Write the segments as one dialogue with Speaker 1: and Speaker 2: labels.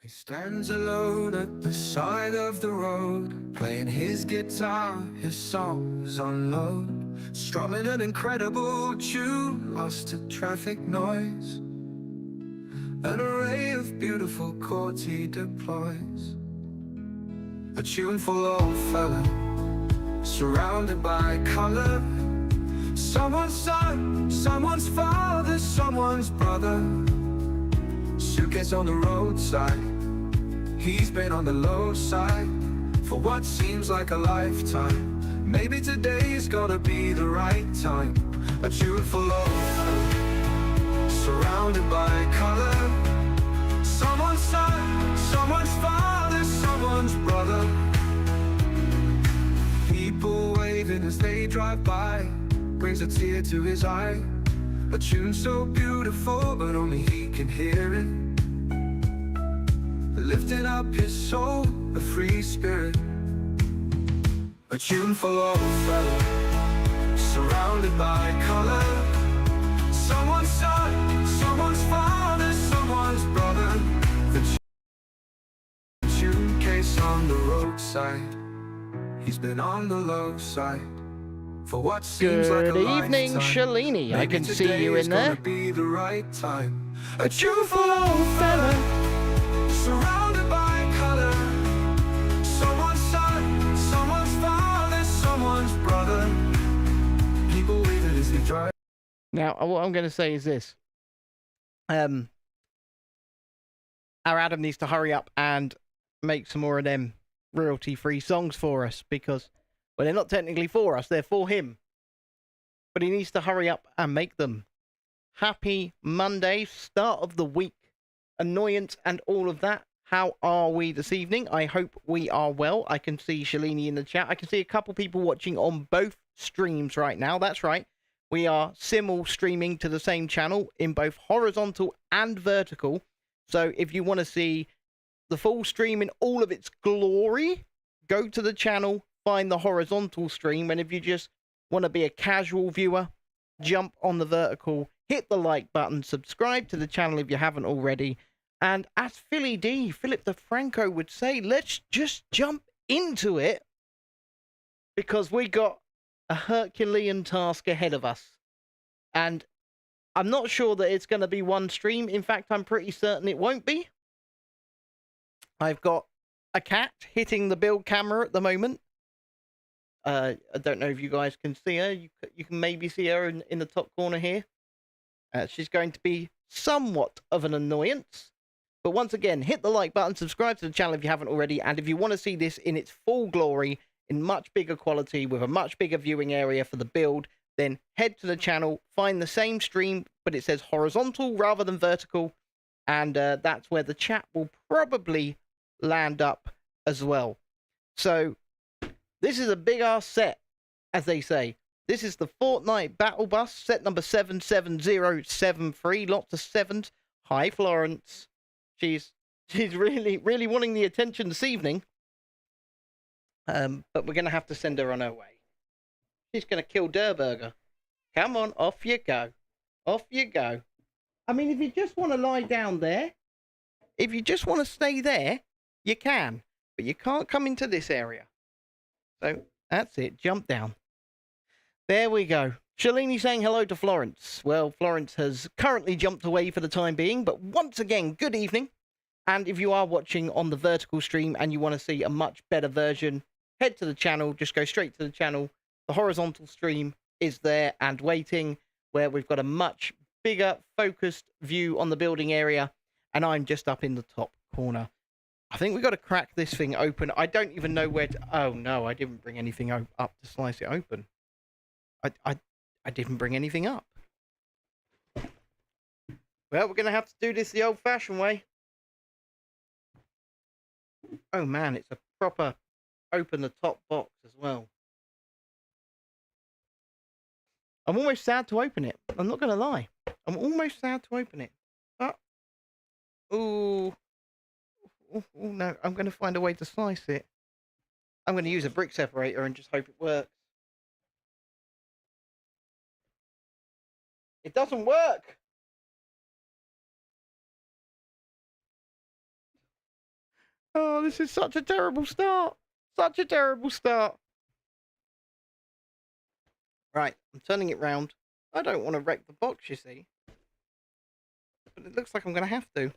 Speaker 1: He stands alone at the side of the road, playing his guitar, his songs unload, strumming an incredible tune, lost to traffic noise. An array of beautiful chords he deploys. A tuneful old fella, surrounded by color. Someone's son, someone's father, someone's brother. Suitcase on the roadside, he's been on the low side for what seems like a lifetime. Maybe today's gonna be the right time. A tuneful old fella, surrounded by color. Someone's son, someone's father, someone's brother. People waving as they drive by, brings a tear to his eye. A tune so beautiful, but only he can hear it, lifting up his soul, a free spirit. A tuneful old fella, surrounded by color. Someone's son, someone's father, someone's brother. The tune case on the roadside, he's been on the low side for what seems like a lifetime.
Speaker 2: Good evening, Shalini. I can see you in there.
Speaker 1: Be the right time. A tuneful old fella, surrounded by color. Someone's son, someone's father, someone's brother. People waited as they drive.
Speaker 2: Now, what I'm going to say is this. Our Adam needs to hurry up and make some more of them royalty-free songs for us, because, well, they're not technically for us, they're for him. But he needs to hurry up and make them. Happy Monday, start of the week, annoyance and all of that. How are we this evening? I hope we are well. I can see Shalini in the chat. I can see a couple people watching on both streams right now. That's right. We are simul streaming to the same channel in both horizontal and vertical. So if you want to see the full stream in all of its glory, go to the channel, find the horizontal stream. And if you just want to be a casual viewer, jump on the vertical, hit the like button, subscribe to the channel if you haven't already. And as Philip DeFranco would say, let's just jump into it, because we got a Herculean task ahead of us. And I'm not sure that it's going to be one stream. In fact, I'm pretty certain it won't be. I've got a cat hitting the build camera at the moment. I don't know if you guys can see her. You can maybe see her in the top corner here. She's going to be somewhat of an annoyance. But once again, hit the like button, subscribe to the channel if you haven't already. And if you want to see this in its full glory, in much bigger quality, with a much bigger viewing area for the build, then head to the channel, find the same stream, but it says horizontal rather than vertical. And that's where the chat will probably land up as well. So this is a big ass set, as they say. This is the Fortnite Battle Bus, set number 77073. Lots of sevens. Hi, Florence. She's really wanting the attention this evening. But we're going to have to send her on her way. She's going to kill Durburger. Come on, off you go. Off you go. I mean, if you just want to lie down there, if you just want to stay there, you can. But you can't come into this area. So, that's it. Jump down. There we go. Shalini saying hello to Florence. Well, Florence has currently jumped away for the time being, but once again, good evening. And if you are watching on the vertical stream and you want to see a much better version, head to the channel, just go straight to the channel. The horizontal stream is there and waiting, where we've got a much bigger focused view on the building area, and I'm just up in the top corner. I think we've got to crack this thing open. I don't even know where to... Oh, no, I didn't bring anything up to slice it open. I didn't bring anything up. Well, we're going to have to do this the old-fashioned way. Oh, man, it's a proper open the top box as well. I'm almost sad to open it. I'm not going to lie. I'm almost sad to open it. Oh, no, I'm going to find a way to slice it. I'm going to use a brick separator and just hope it works. It doesn't work. Oh, this is such a terrible start. Such a terrible start. Right, I'm turning it round. I don't want to wreck the box, you see. But it looks like I'm going to have to.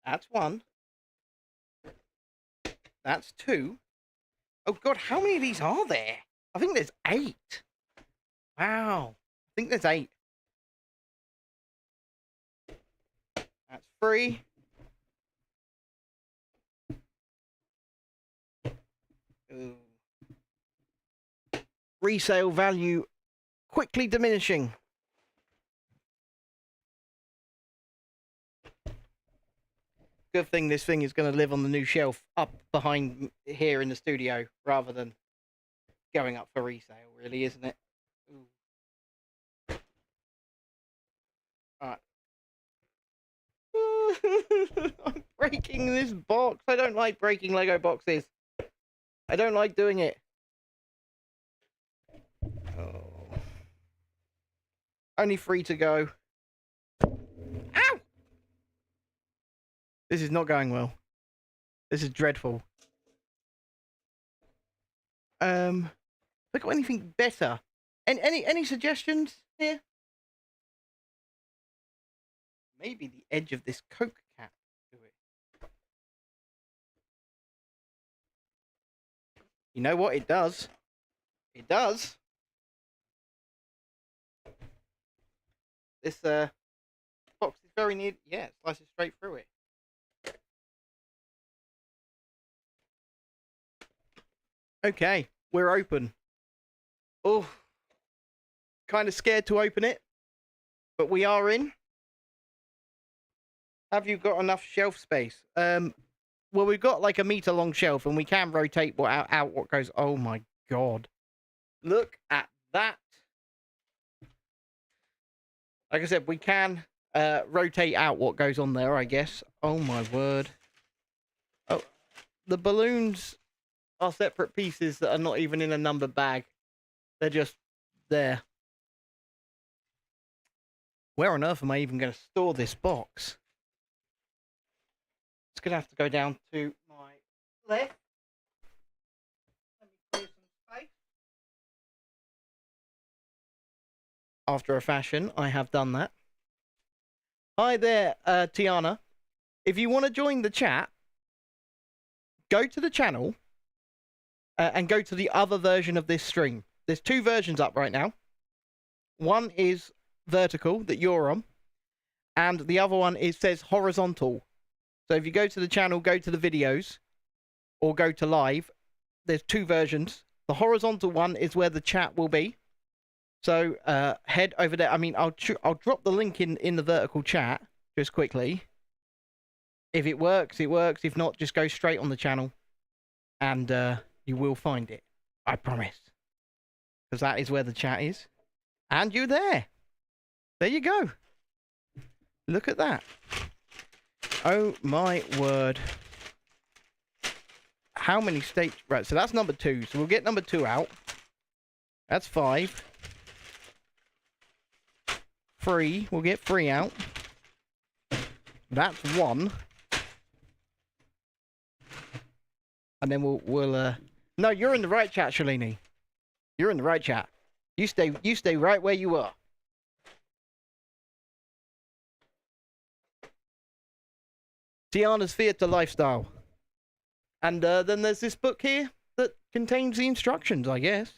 Speaker 2: That's one. That's two. Oh, God, how many of these are there? I think there's 8. Wow. I think there's 8. That's 3. Ooh. Resale value quickly diminishing. Good thing this thing is going to live on the new shelf up behind here in the studio rather than going up for resale, really, isn't it? Ooh. Alright. I'm breaking this box. I don't like breaking Lego boxes. I don't like doing it. Oh. Only 3 to go. Ow! This is not going well. This is dreadful. Have I got anything better? Any suggestions here? Maybe the edge of this Coke cap to it. You know what? It does. It does. This box is very neat. Yeah, it slices straight through it. Okay, we're open. Oh, kind of scared to open it, but we are in. Have you got enough shelf space? Well, we've got like a meter long shelf, and we can rotate out what goes. Oh my God! Look at that. Like I said, we can rotate out what goes on there, I guess. Oh my word! Oh, the balloons are separate pieces that are not even in a numbered bag. They're just there. Where on earth am I even going to store this box? It's going to have to go down to my left. Let me clear some space. After a fashion, I have done that. Hi there, Tiana. If you want to join the chat, go to the channel and go to the other version of this stream. There's 2 versions up right now. One is vertical that you're on, and the other one says horizontal. So if you go to the channel, go to the videos, or go to live, there's 2 versions. The horizontal one is where the chat will be. So head over there. I mean, I'll drop the link in the vertical chat just quickly. If it works, it works. If not, just go straight on the channel, and you will find it. I promise. Because that is where the chat is. And you're there. There you go. Look at that. Oh my word. How many states? Right, so that's number 2. So we'll get number 2 out. That's 5. 3. We'll get 3 out. That's 1. And then we'll no, you're in the right chat, Shalini. You're in the right chat. You stay right where you are. Tiana's Theatre Lifestyle. And then there's this book here that contains the instructions, I guess.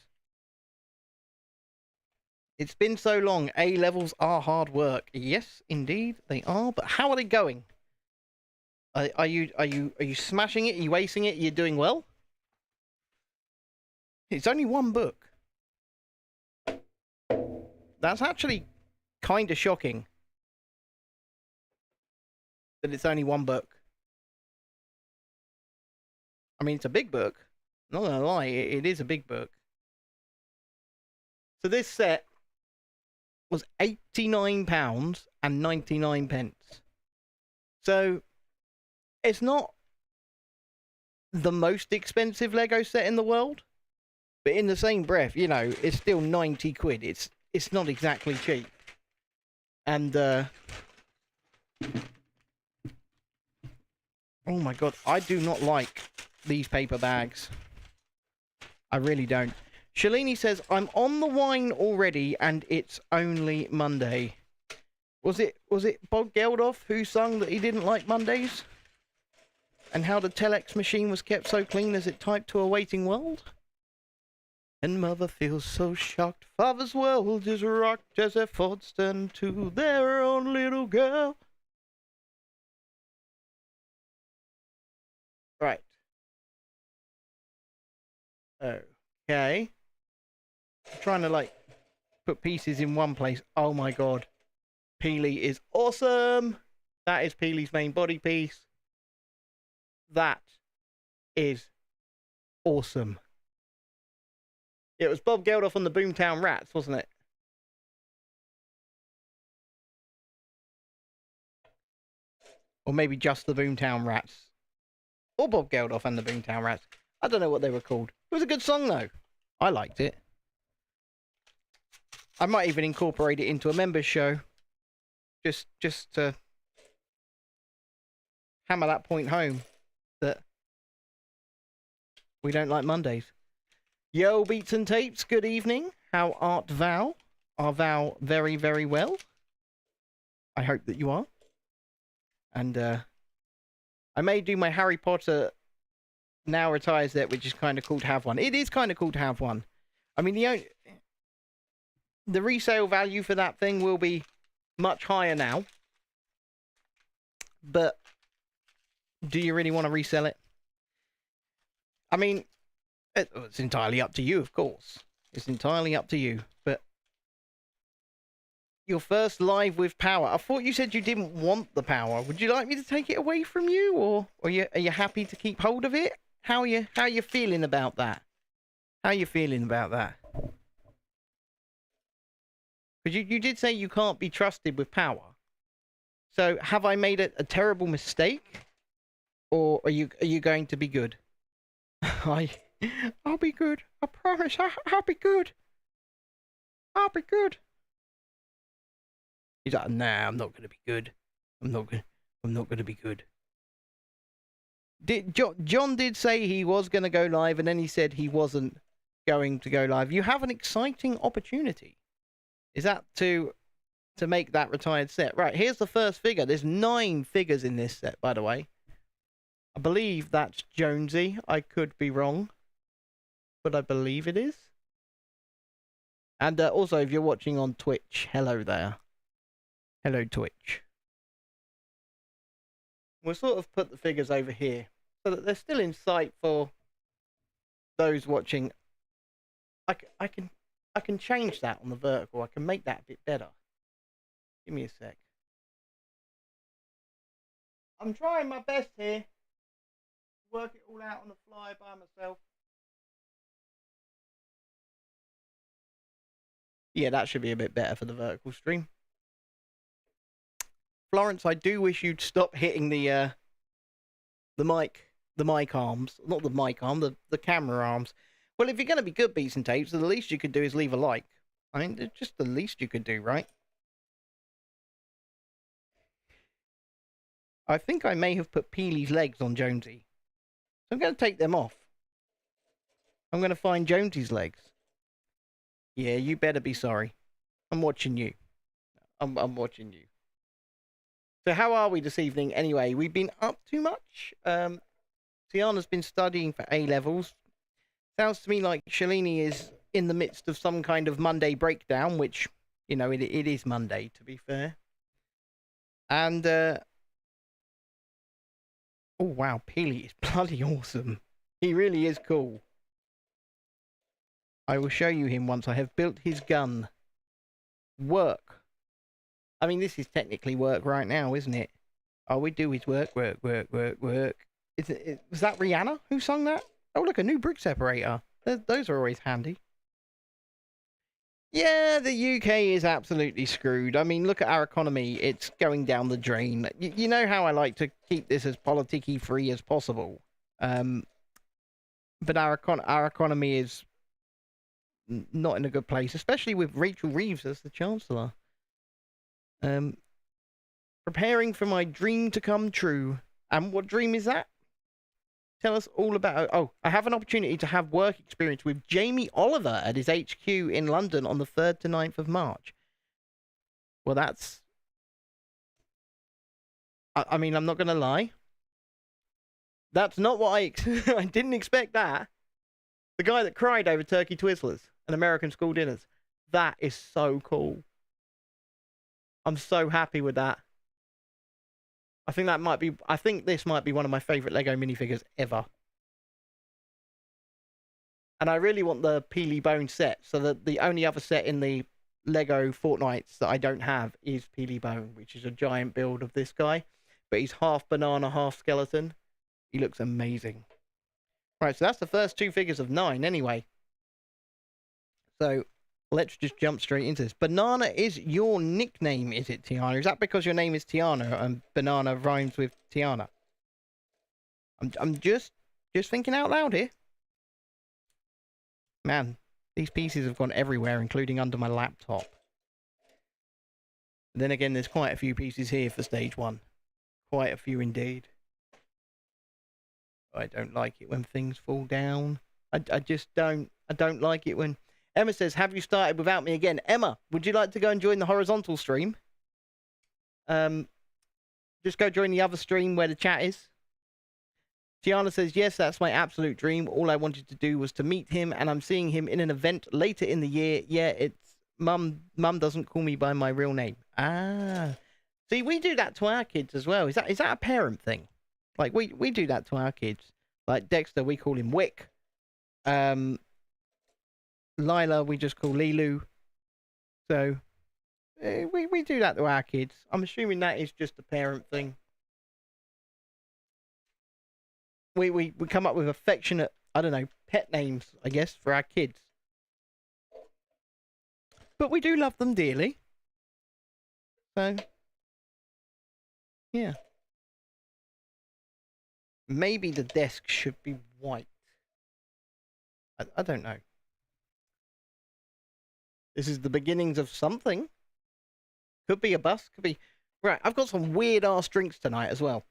Speaker 2: It's been so long. A-levels are hard work. Yes, indeed, they are. But how are they going? Are you smashing it? Are you acing it? Are you doing well? It's only 1 book. That's actually kind of shocking. That it's only 1 book. I mean, it's a big book. Not gonna lie, it is a big book. So this set was £89.99. So it's not the most expensive Lego set in the world, but in the same breath, you know, it's still 90 quid. It's not exactly cheap. And Oh my god, I do not like these paper bags. I really don't. Shalini says, I'm on the wine already and it's only Monday. Was it Bob Geldof who sung that he didn't like Mondays? And how the telex machine was kept so clean as it typed to a waiting world? And mother feels so shocked. Father's world is rocked as their thoughts turn to their own little girl. Right. Okay. I'm trying to, like, put pieces in one place. Oh my god. Peely is awesome. That is Peely's main body piece. That is awesome. It was Bob Geldof on the Boomtown Rats, wasn't it? Or maybe just the Boomtown Rats. Or Bob Geldof and the Boomtown Rats. I don't know what they were called. It was a good song, though. I liked it. I might even incorporate it into a members show. Just to hammer that point home. That we don't like Mondays. Yo, Beats and Tapes, good evening. How art thou? Are thou very, very well? I hope that you are. And I may do my Harry Potter now retired set, which is kind of cool to have one. It is kind of cool to have one. I mean, the resale value for that thing will be much higher now. But do you really want to resell it? I mean, it's entirely up to you, of course. It's entirely up to you. But your first live with power. I thought you said you didn't want the power. Would you like me to take it away from you, or are you happy to keep hold of it? How are you feeling about that? How are you feeling about that? Because you did say you can't be trusted with power. So have I made a terrible mistake, or are you going to be good? I'll be good. I promise. I'll be good. I'll be good. He's like, nah, I'm not gonna be good. I'm not gonna be good. John did say he was gonna go live, and then he said he wasn't going to go live. You have an exciting opportunity. Is that to make that retired set? Right, here's the first figure. There's 9 figures in this set, by the way. I believe that's Jonesy. I could be wrong, but I believe it is. And also, if you're watching on Twitch, hello there. Hello, Twitch. We'll sort of put the figures over here so that they're still in sight for those watching. I can change that on the vertical. I can make that a bit better. Give me a sec. I'm trying my best here. Work it all out on the fly by myself. Yeah, that should be a bit better for the vertical stream. Florence, I do wish you'd stop hitting the mic arms. Not the mic arm, the camera arms. Well, if you're going to be good, Beats and Tapes, the least you could do is leave a like. I mean, it's just the least you could do, right? I think I may have put Peely's legs on Jonesy. So I'm going to take them off. I'm going to find Jonesy's legs. Yeah, you better be sorry. I'm watching you. I'm watching you. So how are we this evening? Anyway, we've been up too much. Tiana's been studying for A-levels. Sounds to me like Shalini is in the midst of some kind of Monday breakdown, which, you know, it is Monday, to be fair. And, oh wow, Peely is bloody awesome. He really is cool. I will show you him once I have built his gun. Work. I mean, this is technically work right now, isn't it? All we do is work. Was that Rihanna who sung that? Oh, look, a new brick separator. Those are always handy. Yeah, the UK is absolutely screwed. I mean, look at our economy. It's going down the drain. You know how I like to keep this as politicky free as possible. But our economy is not in a good place, especially with Rachel Reeves as the Chancellor. Preparing for my dream to come true. And what dream is that? Tell us all about it. Oh, I have an opportunity to have work experience with Jamie Oliver at his HQ in London on the 3rd to 9th of March. Well, that's... I mean, I'm not going to lie. That's not what I didn't expect that. The guy that cried over turkey twizzlers and American school dinners. That is so cool. I'm so happy with that. I think this might be one of my favourite Lego minifigures ever. And I really want the Peely Bone set, so that the only other set in the Lego Fortnites that I don't have is Peely Bone, which is a giant build of this guy. But he's half banana, half skeleton. He looks amazing. Right, so that's the first 2 figures of 9 anyway. So let's just jump straight into this. Banana is your nickname, is it, Tiana? Is that because your name is Tiana and banana rhymes with Tiana? I'm just thinking out loud here. Man, these pieces have gone everywhere, including under my laptop. Then again, there's quite a few pieces here for stage 1. Quite a few indeed. I don't like it when things fall down. I just don't. I don't like it when... Emma says, have you started without me again? Emma, would you like to go and join the horizontal stream? Just go join the other stream where the chat is. Tiana says, yes, that's my absolute dream. All I wanted to do was to meet him, and I'm seeing him in an event later in the year. Yeah, it's... Mum doesn't call me by my real name. Ah. See, we do that to our kids as well. Is that a parent thing? Like, we do that to our kids. Like Dexter, we call him Wick. Lila, we just call Lilu. So, we do that to our kids. I'm assuming that is just a parent thing. We come up with affectionate, I don't know, pet names, I guess, for our kids. But we do love them dearly. So, yeah. Maybe the desk should be white. I don't know. This is the beginnings of something. Could be a bus, could be... Right, I've got some weird-ass drinks tonight as well.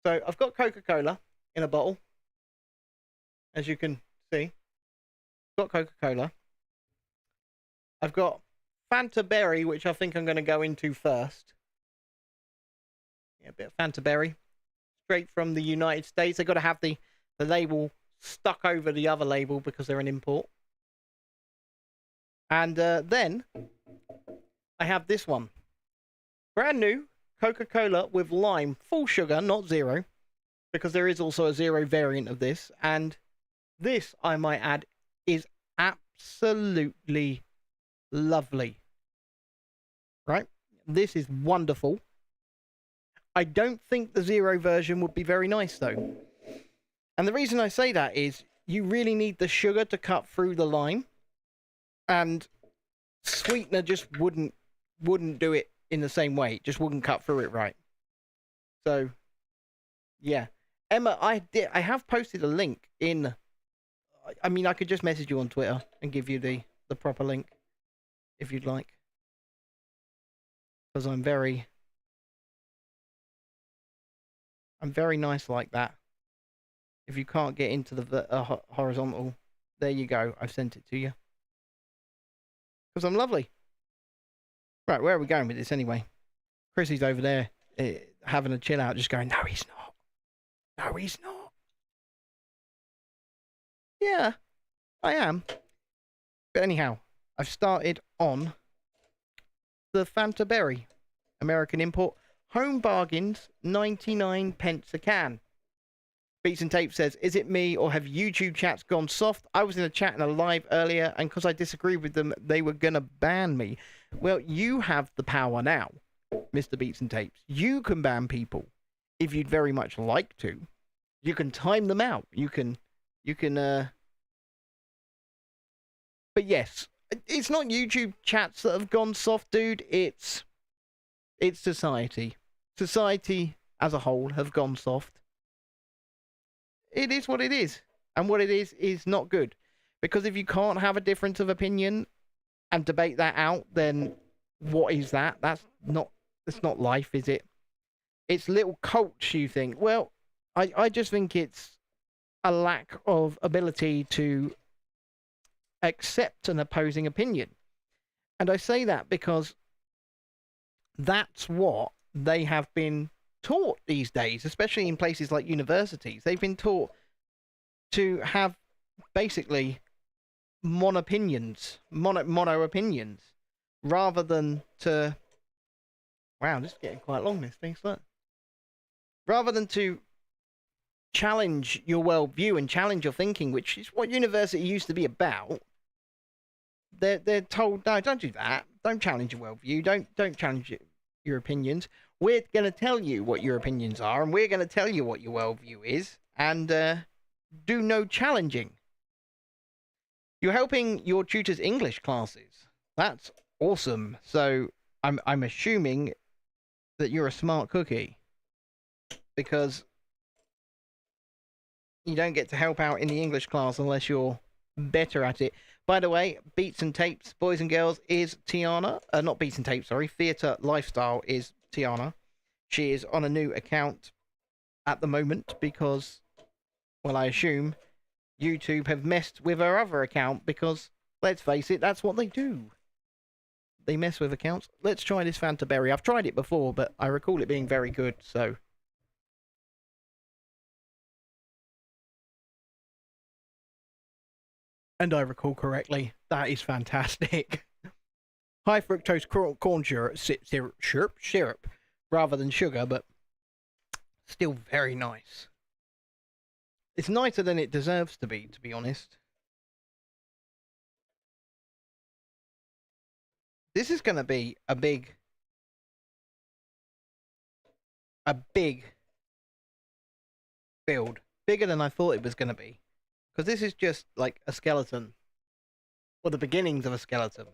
Speaker 2: So, I've got Coca-Cola in a bottle. As you can see. Got Coca-Cola. I've got Fanta Berry, which I think I'm going to go into first. Yeah, a bit of Fanta Berry. Straight from the United States. They've got to have the label stuck over the other label because they're an import. And then I have this one. Brand new Coca-Cola with lime. Full sugar, not zero. Because there is also a zero variant of this. And this, I might add, is absolutely lovely. Right? This is wonderful. I don't think the zero version would be very nice, though. And the reason I say that is you really need the sugar to cut through the lime. And sweetener just wouldn't do it in the same way. It just wouldn't cut through it right. So, yeah. Emma, I have posted a link in... I mean, I could just message you on Twitter and give you the proper link, if you'd like. Because I'm very nice like that. If you can't get into the horizontal, there you go. I've sent it to you. Because I'm lovely. Right, where are we going with this anyway? Chrissy's over there having a chill out, just going, no, he's not. No, he's not. Yeah, I am. But anyhow, I've started on the Fanta Berry. American import. Home bargains, 99 pence a can. Beats and Tape says, is it me or have YouTube chats gone soft? I was in a chat in a live earlier, and because I disagreed with them, they were going to ban me. Well, you have the power now, Mr. Beats and Tapes. You can ban people if you'd very much like to. You can time them out. You can, But yes, it's not YouTube chats that have gone soft, dude. It's society. Society as a whole have gone soft. It is what it is. And what it is not good. Because if you can't have a difference of opinion and debate that out, then what is that? That's not life, is it? It's little cults, you think. Well, I just think it's a lack of ability to accept an opposing opinion. And I say that because that's what they have been taught these days, especially in places like universities. They've been taught to have basically mono opinions, rather than to. Wow, this is getting quite long. This thing's look. Rather than to challenge your worldview and challenge your thinking, which is what university used to be about. They're told, no, don't do that. Don't challenge your worldview. Don't challenge your opinions. We're going to tell you what your opinions are, and we're going to tell you what your worldview is, and do no challenging. You're helping your tutor's English classes. That's awesome. So I'm assuming that you're a smart cookie, because you don't get to help out in the English class unless you're better at it. By the way, Beats and Tapes, boys and girls, is Tiana. Not Beats and Tapes, sorry. Theatre Lifestyle is Tiana. She is on a new account at the moment because, well, I assume YouTube have messed with her other account because, let's face it, that's what they do. They mess with accounts. Let's try this Fanta Berry. I've tried it before, but I recall it being very good, so... And I recall correctly, that is fantastic. High fructose corn syrup, rather than sugar, but still very nice. It's nicer than it deserves to be honest. This is going to be a big build. Bigger than I thought it was going to be. Because this is just like a skeleton. Or the beginnings of a skeleton.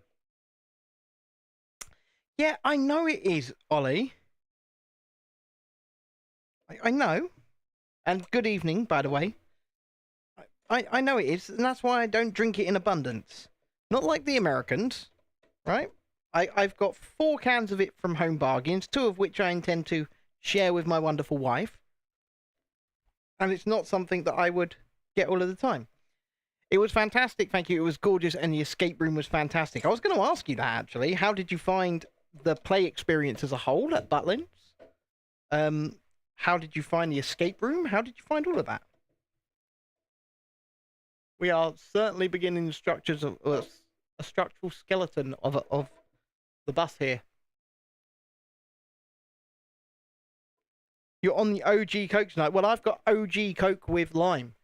Speaker 2: Yeah, I know it is, Ollie. I know. And good evening, by the way. I know it is, and that's why I don't drink it in abundance. Not like the Americans, right? I've got 4 cans of it from Home Bargains, 2 of which I intend to share with my wonderful wife. And it's not something that I would get all of the time. It was fantastic, thank you. It was gorgeous, and the escape room was fantastic. I was going to ask you that, actually. How did you find the play experience as a whole at Butlins? How did you find the escape room? How did you find all of that? We are certainly beginning the structures of a structural skeleton of the bus here. You're on the OG Coke tonight. Well, I've got OG Coke with lime.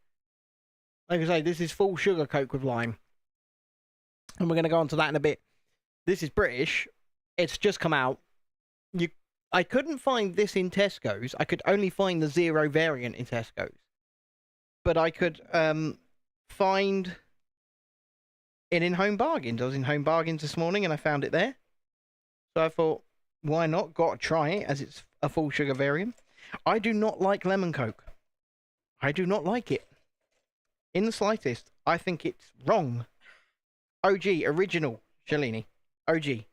Speaker 2: Like I say, this is full sugar Coke with lime. And we're going to go on to that in a bit. This is British. It's just come out. I couldn't find this in Tesco's. I could only find the 0 variant in Tesco's. But I could find it in Home Bargains. I was in Home Bargains this morning and I found it there. So I thought, why not? Got to try it as it's a full sugar variant. I do not like lemon Coke. I do not like it. In the slightest. I think it's wrong. OG, original, Shalini. OG.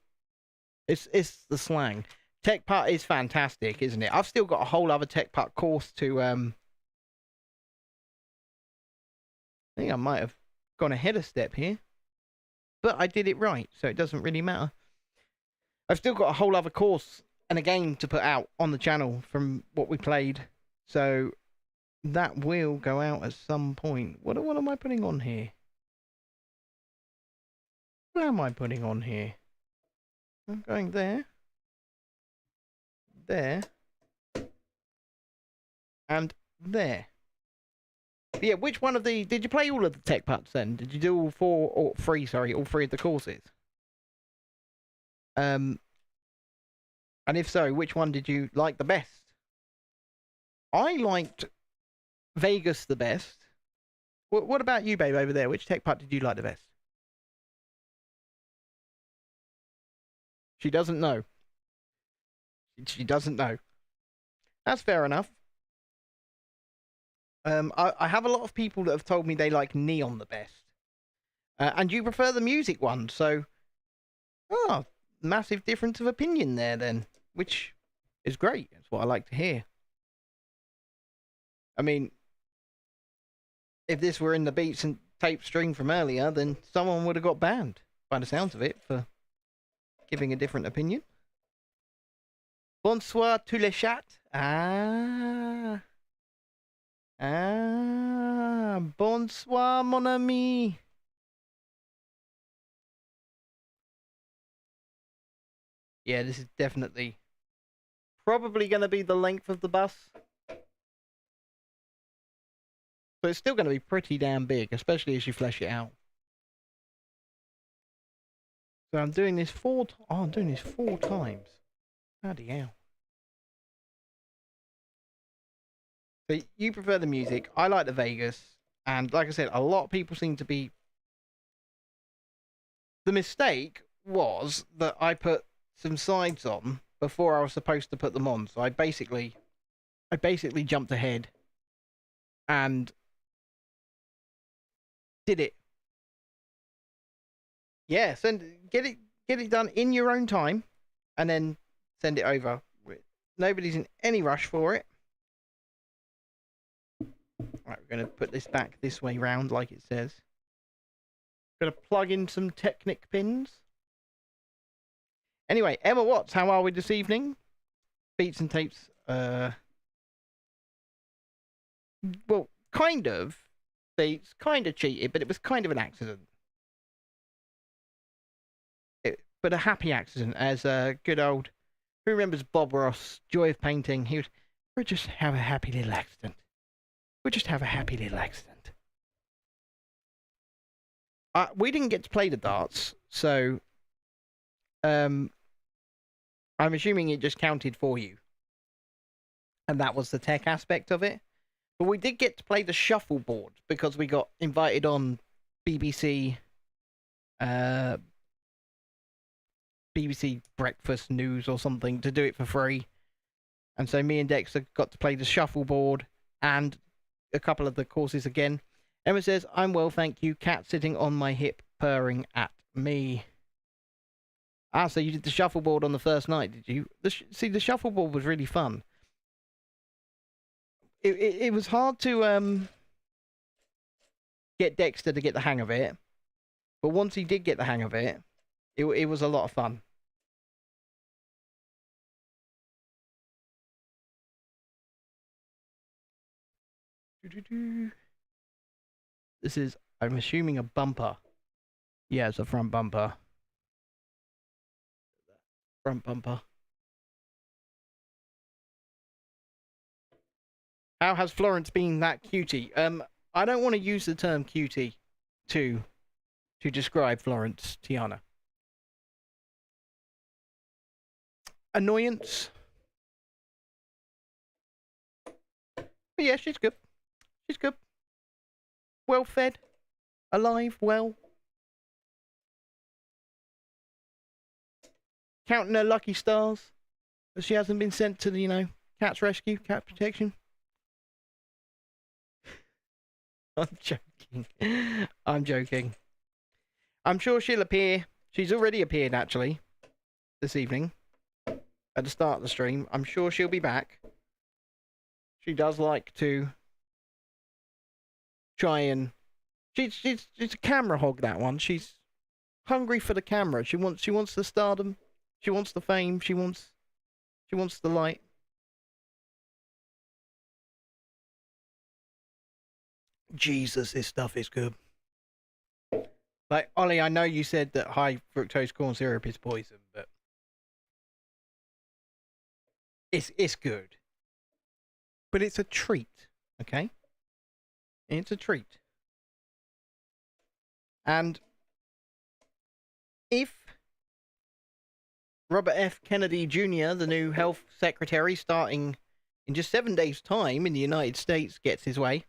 Speaker 2: It's the slang. Tech Part is fantastic, isn't it? I've still got a whole other Tech Part course to, I think I might have gone ahead a step here. But I did it right, so it doesn't really matter. I've still got a whole other course and a game to put out on the channel from what we played. So that will go out at some point. What am I putting on here? What am I putting on here? I'm going there. There. And there. But yeah, which one of the... Did you play all of the tech parts then? Did you do all 4 or 3, sorry, all 3 of the courses? And if so, which one did you like the best? I liked Vegas the best. What about you, babe, over there? Which tech part did you like the best? She doesn't know. She doesn't know. That's fair enough. I have a lot of people that have told me they like Neon the best. And you prefer the music one, so... Oh, massive difference of opinion there then. Which is great. That's what I like to hear. I mean, if this were in the beats and tape stream from earlier, then someone would have got banned, by the sounds of it, for giving a different opinion. Bonsoir tous les chats. Ah. Ah. Bonsoir, mon ami. Yeah, this is definitely probably going to be the length of the bus. But it's still going to be pretty damn big, especially as you flesh it out. So I'm doing this I'm doing this 4 times. Bloody hell. So you prefer the music. I like the Vegas. And like I said, a lot of people seem to be... The mistake was that I put some sides on before I was supposed to put them on. So I basically jumped ahead and did it. Yeah, get it done in your own time and then send it over. Nobody's in any rush for it. Right, we're going to put this back this way round like it says. Going to plug in some Technic pins. Anyway, Emma Watts, how are we this evening? Beats and tapes. Well, kind of. They kind of cheated, but it was kind of an accident. But a happy accident, as a good old... Who remembers Bob Ross, Joy of Painting? He would... We'll just have a happy little accident. We'll just have a happy little accident. We didn't get to play the darts, so... I'm assuming it just counted for you. And that was the tech aspect of it. But we did get to play the shuffleboard, because we got invited on BBC... BBC Breakfast News or something to do it for free. And so me and Dexter got to play the shuffleboard and a couple of the courses again. Emma says, I'm well, thank you. Cat sitting on my hip, purring at me. Ah, so you did the shuffleboard on the first night, did you? See, the shuffleboard was really fun. It was hard to get Dexter to get the hang of it. But once he did get the hang of it, it was a lot of fun. This is, I'm assuming, a bumper. Yeah, it's a front bumper. Front bumper. How has Florence been that cutie? I don't want to use the term cutie to describe Florence, Tiana. Annoyance. But yeah, she's good. She's good. Well fed. Alive. Well. Counting her lucky stars. That she hasn't been sent to the, cat's rescue, cat protection. I'm joking. I'm joking. I'm sure she'll appear. She's already appeared, actually, this evening. At the start of the stream. I'm sure she'll be back. She does like to try and... She's a camera hog, that one. She's hungry for the camera. She wants the stardom. She wants the fame. She wants the light. Jesus, this stuff is good. Like, Ollie, I know you said that high fructose corn syrup is poison, but it's good. But it's a treat, okay? It's a treat. And if Robert F. Kennedy Jr., the new health secretary, starting in just 7 days' time in the United States, gets his way,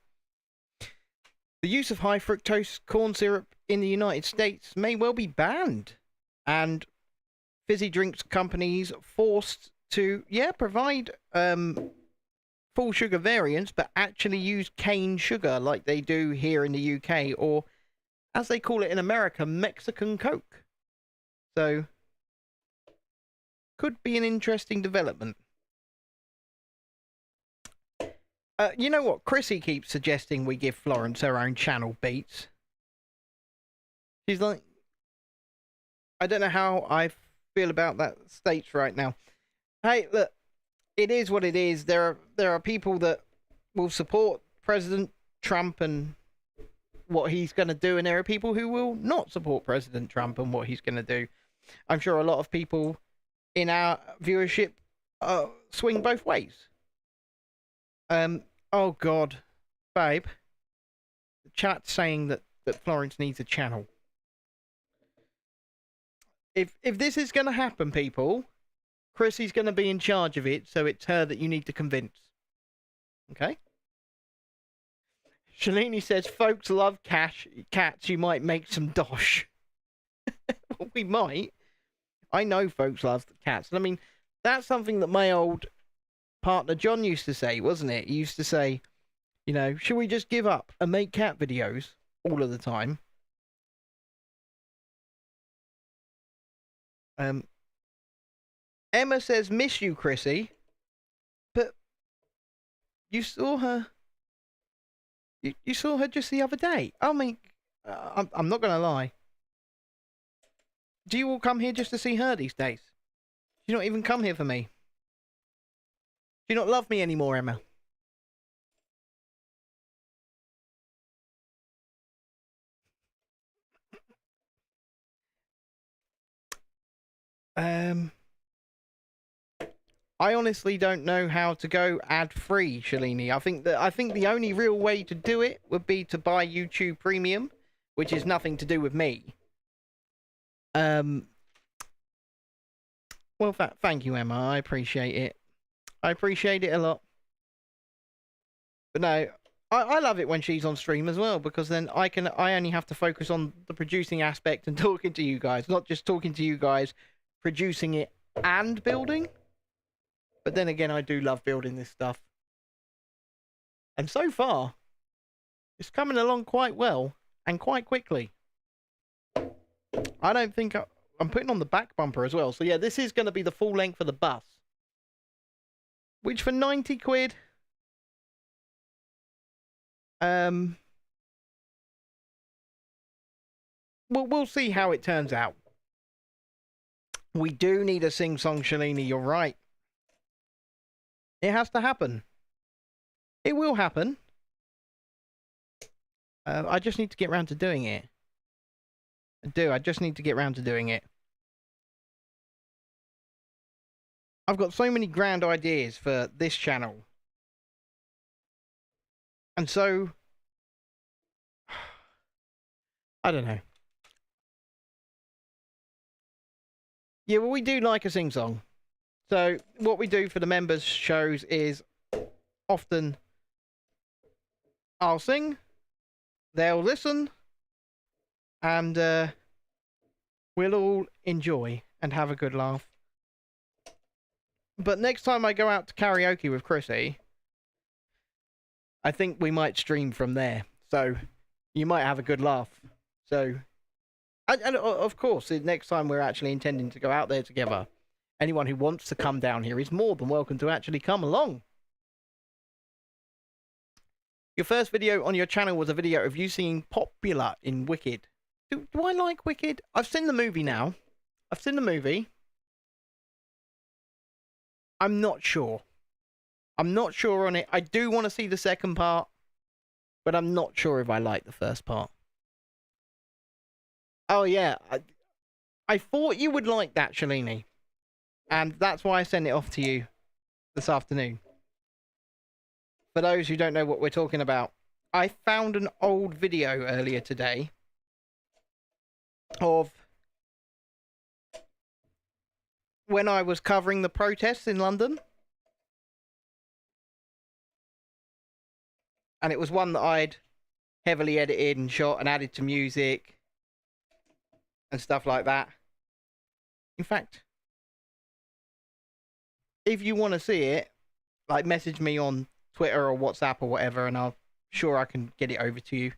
Speaker 2: the use of high fructose corn syrup in the United States may well be banned. And fizzy drinks companies forced to, provide full sugar variants, but actually use cane sugar like they do here in the UK, or as they call it in America, Mexican Coke. So, could be an interesting development. You know what? Chrissy keeps suggesting we give Florence her own channel beats. She's like, I don't know how I feel about that state right now. Hey, look, it is what it is. There are people that will support President Trump and what he's going to do, and there are people who will not support President Trump and what he's going to do. I'm sure a lot of people in our viewership swing both ways. Oh God, babe, the chat's saying that Florence needs a channel. If this is going to happen, people, Chrissy's going to be in charge of it, so it's her that you need to convince. Okay? Shalini says, folks love cats, you might make some dosh. Well, we might. I know folks love cats. I mean, that's something that my old partner John used to say, wasn't it? He used to say, you know, should we just give up and make cat videos all of the time? Emma says, miss you, Chrissy. But you saw her. You saw her just the other day. I mean, I'm not going to lie. Do you all come here just to see her these days? Do you not even come here for me? Do you not love me anymore, Emma? I honestly don't know how to go ad-free, Shalini. I think the only real way to do it would be to buy YouTube Premium, which is nothing to do with me. Well, thank you, Emma. I appreciate it. I appreciate it a lot. But no, I love it when she's on stream as well, because then I only have to focus on the producing aspect and talking to you guys, not just talking to you guys, producing it and building. But then again, I do love building this stuff. And so far, it's coming along quite well and quite quickly. I don't think I'm putting on the back bumper as well. So yeah, this is going to be the full length of the bus. Which for 90 quid... we'll see how it turns out. We do need a sing-song, Shalini, you're right. It has to happen. It will happen. I just need to get round to doing it. I just need to get round to doing it. I've got so many grand ideas for this channel. And so... I don't know. Yeah, well, we do like a sing-song. So, what we do for the members' shows is often I'll sing, they'll listen, and we'll all enjoy and have a good laugh. But next time I go out to karaoke with Chrissy, I think we might stream from there. So, you might have a good laugh. So, and of course, the next time we're actually intending to go out there together, anyone who wants to come down here is more than welcome to actually come along. Your first video on your channel was a video of you singing Popular in Wicked. Do I like Wicked? I've seen the movie now. I've seen the movie. I'm not sure. I'm not sure on it. I do want to see the second part, but I'm not sure if I like the first part. Oh, yeah. I thought you would like that, Shalini. And that's why I sent it off to you this afternoon. For those who don't know what we're talking about, I found an old video earlier today of when I was covering the protests in London. And it was one that I'd heavily edited and shot and added to music and stuff like that. In fact, if you want to see it, like, message me on Twitter or WhatsApp or whatever, and I can get it over to you.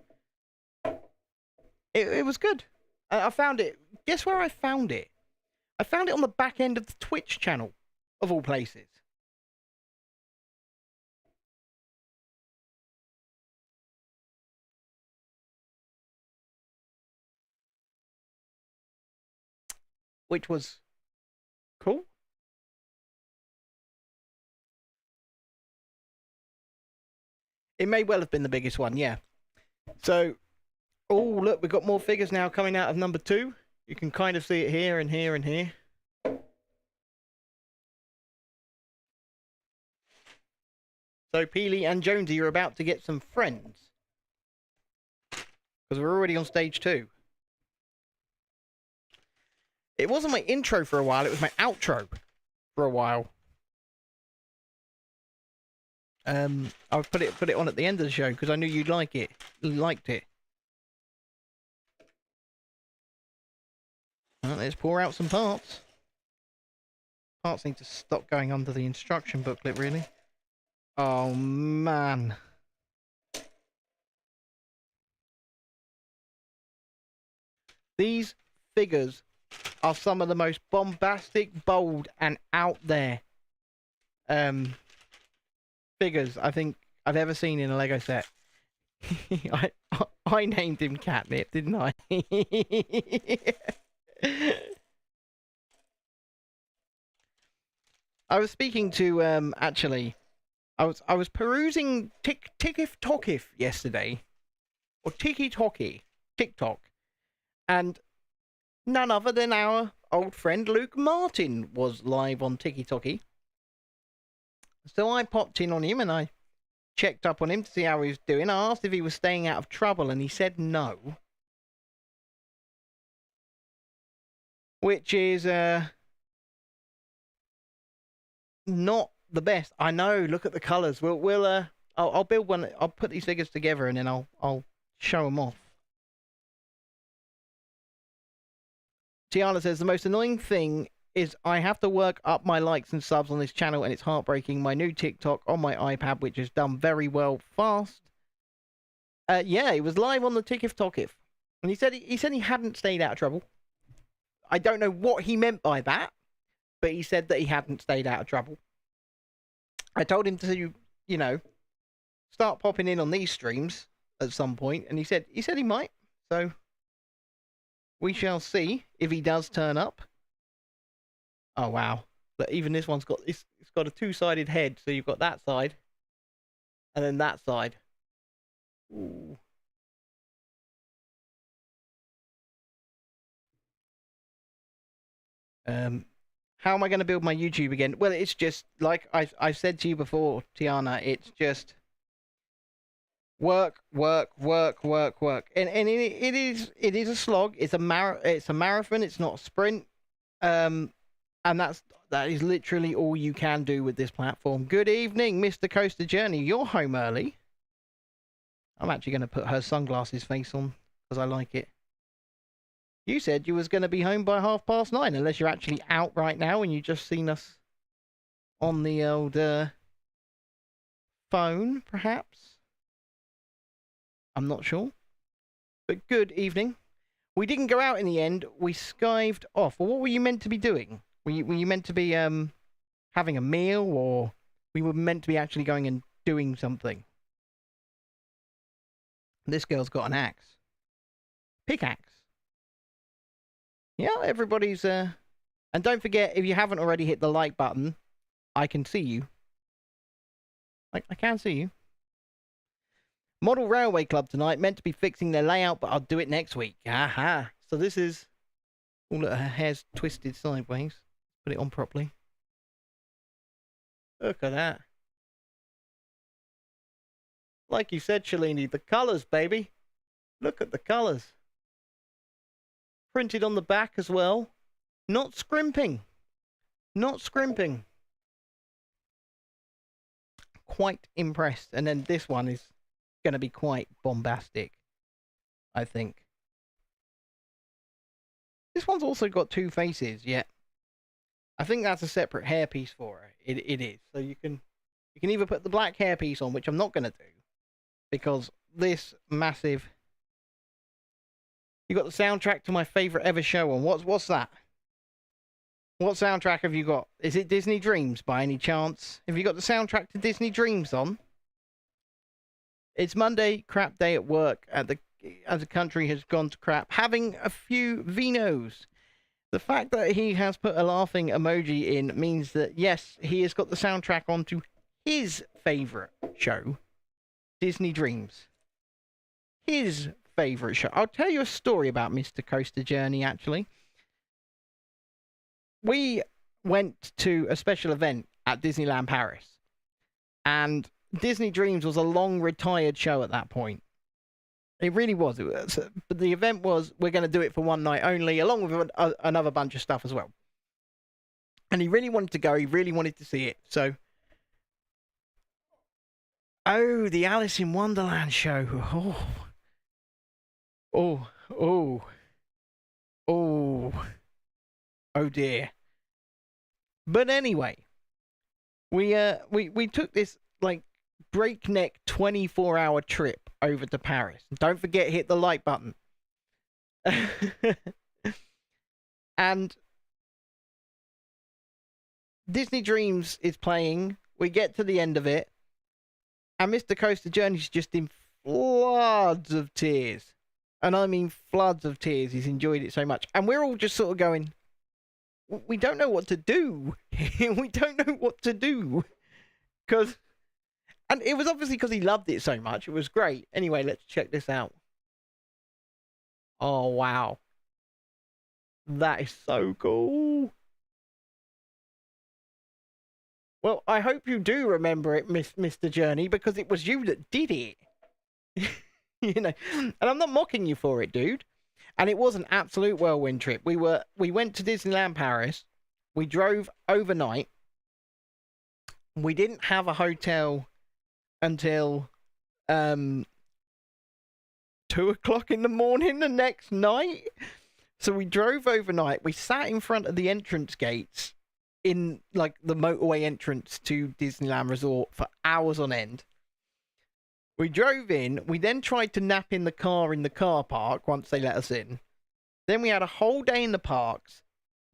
Speaker 2: It was good. I found it. Guess where I found it? I found it on the back end of the Twitch channel, of all places. which was cool. It may well have been the biggest one, yeah. So, oh, look, we've got more figures now coming out of number 2. You can kind of see it here and here and here. So, Peely and Jonesy are about to get some friends. Because we're already on stage 2. It wasn't my intro for a while, it was my outro for a while. I put it on at the end of the show because I knew you'd like it. You liked it. Well, let's pour out some parts. Parts need to stop going under the instruction booklet, really. Oh, man. These figures are some of the most bombastic, bold, and out there figures I think I've ever seen in a Lego set. I named him Catnip, didn't I? I was speaking to actually I was perusing TikTok yesterday, or TikTok, and none other than our old friend Luke Martin was live on TikTok. So I popped in on him and I checked up on him to see how he was doing. I asked if he was staying out of trouble and he said no. Which is not the best. I know, look at the colours. I'll build one. I'll put these figures together and then I'll show them off. Tiana says, the most annoying thing is I have to work up my likes and subs on this channel and it's heartbreaking. My new TikTok on my iPad, which has done very well fast. Yeah, he was live on the TikTok. And he said he hadn't stayed out of trouble. I don't know what he meant by that, but he said that he hadn't stayed out of trouble. I told him to, you know, start popping in on these streams at some point, and he said he might. So we shall see if he does turn up. Oh wow! But even this one's got it's got a two-sided head, so you've got that side, and then that side. Ooh. How am I going to build my YouTube again? Well, it's just like I've said to you before, Tiana. It's just work, and it is a slog. It's a marathon. It's not a sprint. And that is literally all you can do with this platform. Good evening, Mr. Coaster Journey. You're home early. I'm actually going to put her sunglasses face on because I like it. You said you was going to be home by 9:30, unless you're actually out right now and you just seen us on the old phone, perhaps. I'm not sure. But good evening. We didn't go out in the end. We skived off. Well, what were you meant to be doing? Were you meant to be having a meal, or we were meant to be actually going and doing something? This girl's got an axe. Pickaxe. Yeah, everybody's and don't forget, if you haven't already hit the like button, I can see you. I can see you. Model Railway Club tonight, meant to be fixing their layout, but I'll do it next week. Aha. So this is... Oh, look, her hair's twisted sideways. Put it on properly. Look at that. Like you said, Shalini, the colours, baby. Look at the colours. Printed on the back as well. Not scrimping. Not scrimping. Quite impressed. And then this one is going to be quite bombastic, I think. This one's also got two faces, yeah. I think that's a separate hairpiece for her. It is. So you can either put the black hairpiece on, which I'm not going to do, because this massive... You got the soundtrack to my favourite ever show on. What's that? What soundtrack have you got? Is it Disney Dreams by any chance? Have you got the soundtrack to Disney Dreams on? It's Monday, crap day at work as the country has gone to crap. Having a few vinos. The fact that he has put a laughing emoji in means that, yes, he has got the soundtrack onto his favourite show, Disney Dreams. His favourite show. I'll tell you a story about Mr. Coaster Journey, actually. We went to a special event at Disneyland Paris, and Disney Dreams was a long retired show at that point. It really was. But the event was, we're going to do it for one night only, along with another bunch of stuff as well. And he really wanted to go. He really wanted to see it. So, oh, the Alice in Wonderland show. Oh dear. But anyway, we took this like breakneck 24-hour trip over to Paris. Don't forget, hit the like button. And Disney Dreams is playing. We get to the end of it, and Mr. Coaster Journey's just in floods of tears. And I mean floods of tears. He's enjoyed it so much. And we're all just sort of going, we don't know what to do. We don't know what to do. And it was obviously because he loved it so much. It was great. Anyway, let's check this out. Oh, wow. That is so cool. Well, I hope you do remember it, Mr. Journey, because it was you that did it. You know, and I'm not mocking you for it, dude. And it was an absolute whirlwind trip. We went to Disneyland Paris. We drove overnight. We didn't have a hotel until 2 o'clock in the morning the next night. So we drove overnight. We sat in front of the entrance gates in like the motorway entrance to Disneyland Resort for hours on end. We drove in. We then tried to nap in the car park once they let us in. Then we had a whole day in the parks.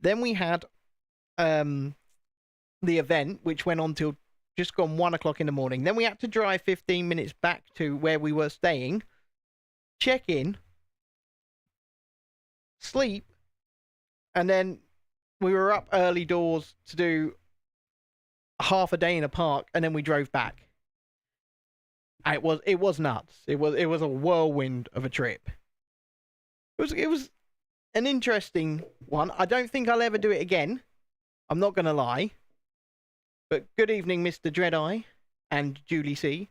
Speaker 2: Then we had the event, which went on till just gone 1 o'clock in the morning. Then we had to drive 15 minutes back to where we were staying, check in, sleep, and then we were up early doors to do half a day in a park, and then we drove back. And it was nuts. It was a whirlwind of a trip. It was an interesting one. I don't think I'll ever do it again. I'm not gonna lie. But good evening, Mr. Dreadeye and Julie C.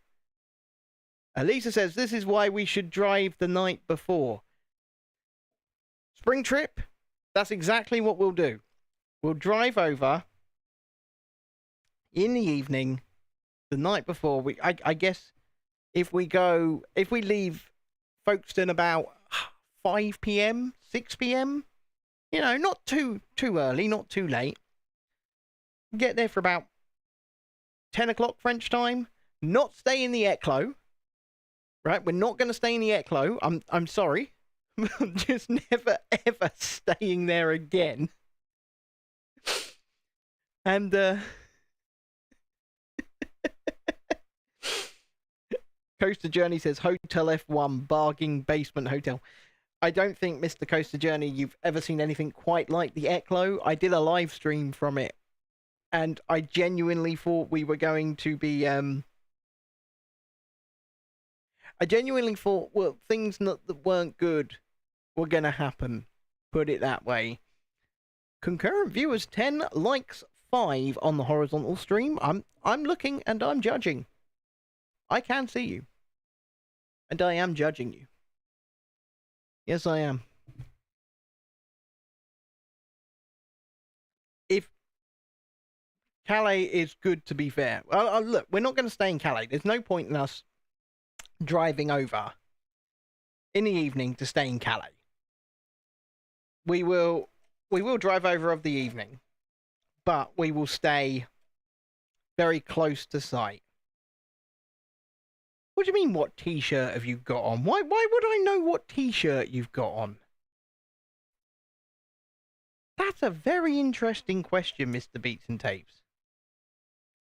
Speaker 2: Lisa says, this is why we should drive the night before. Spring trip, that's exactly what we'll do. We'll drive over in the evening, the night before. I guess if we leave Folkestone about 5 p.m., 6 p.m., you know, not too early, not too late. Get there for about 10 o'clock French time. Not stay in the Eclos. Right? We're not going to stay in the Eclos. I'm sorry. I'm just never, ever staying there again. And, Coaster Journey says, Hotel F1, bargain basement hotel. I don't think, Mr. Coaster Journey, you've ever seen anything quite like the Eclos. I did a live stream from it, and I genuinely thought we were going to be, I genuinely thought, well, things that weren't good were going to happen. Put it that way. Concurrent viewers 10, likes 5 on the horizontal stream. I'm looking and I'm judging. I can see you. And I am judging you. Yes, I am. If Calais is good, to be fair. Well, look, we're not going to stay in Calais. There's no point in us driving over in the evening to stay in Calais. We will drive over of the evening, but we will stay very close to site. What do you mean, what t-shirt have you got on? Why would I know what t-shirt you've got on? That's a very interesting question, Mr. Beats and Tapes.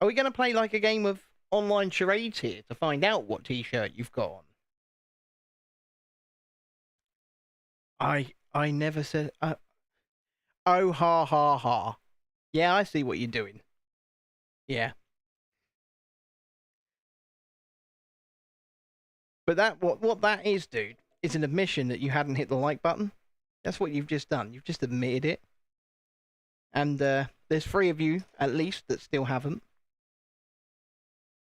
Speaker 2: Are we going to play like a game of online charades here to find out what t-shirt you've got on? I never said... Oh, ha, ha, ha. Yeah, I see what you're doing. Yeah. But what that is, dude, is an admission that you hadn't hit the like button. That's what you've just done. You've just admitted it. And there's 3 of you, at least, that still haven't.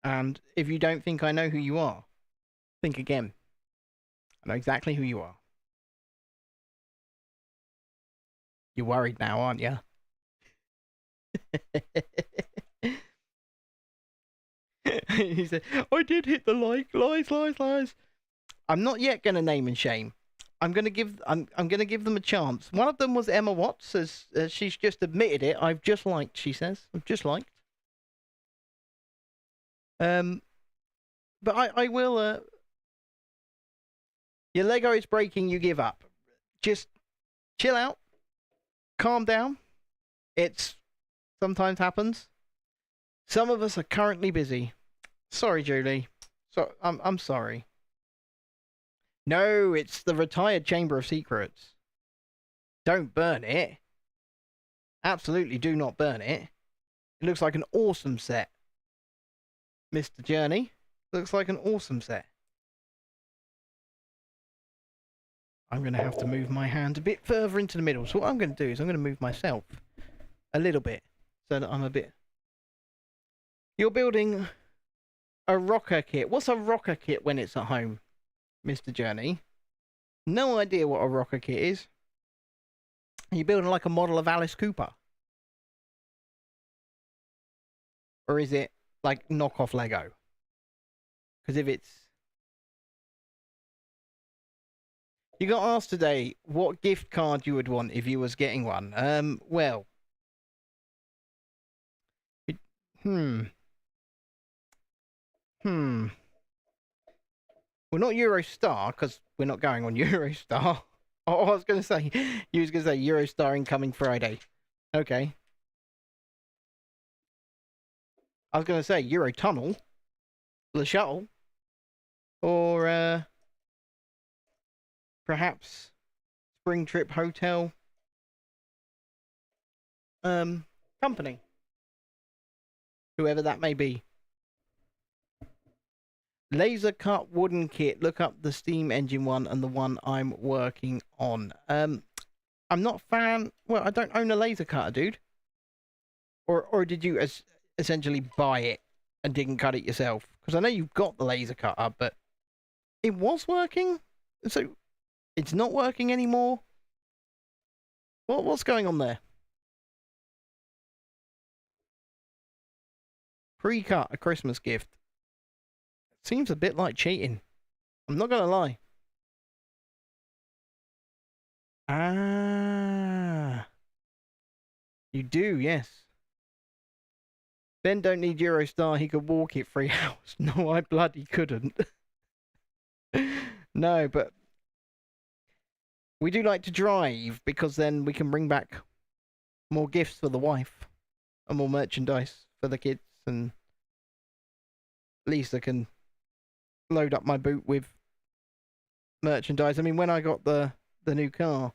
Speaker 2: And if you don't think I know who you are, think again. I know exactly who you are. You're worried now, aren't you? He said, I did hit the like. Lies, lies, lies. I'm not yet going to name and shame. I'm gonna give them a chance. One of them was Emma Watts, as she's just admitted it. I've just liked, she says. I've just liked. But I will. Your Lego is breaking. You give up. Just chill out. Calm down. It's sometimes happens. Some of us are currently busy. Sorry, Julie. So I'm sorry. No, it's the retired Chamber of Secrets. Don't burn it. Absolutely do not burn it. It looks like an awesome set. Mr. Journey. Looks like an awesome set. I'm going to have to move my hand a bit further into the middle. So what I'm going to do is I'm going to move myself a little bit so that I'm a bit... You're building a rocker kit. What's a rocker kit when it's at home, Mr. Journey? No idea what a rocker kit is. Are you building like a model of Alice Cooper? Or is it like knockoff Lego? Because if it's... You got asked today what gift card you would want if you was getting one. Well... Well, not Eurostar, because we're not going on Eurostar. Oh, I was going to say, you was going to say Eurostar incoming Friday. Okay. I was going to say Eurotunnel, the shuttle, or perhaps Spring Trip Hotel company. Whoever that may be. Laser cut wooden kit. Look up the steam engine one and the one I'm working on. I'm not a fan. Well, I don't own a laser cutter, dude. Or did you essentially buy it and didn't cut it yourself? Because I know you've got the laser cutter, but it was working, so it's not working anymore. What's going on there? Pre-cut a Christmas gift. Seems a bit like cheating. I'm not gonna lie. Ah. You do, yes. Ben don't need Eurostar, he could walk it 3 hours. No, I bloody couldn't. No, but we do like to drive because then we can bring back more gifts for the wife and more merchandise for the kids, and Lisa can load up my boot with merchandise. I mean, when I got the new car,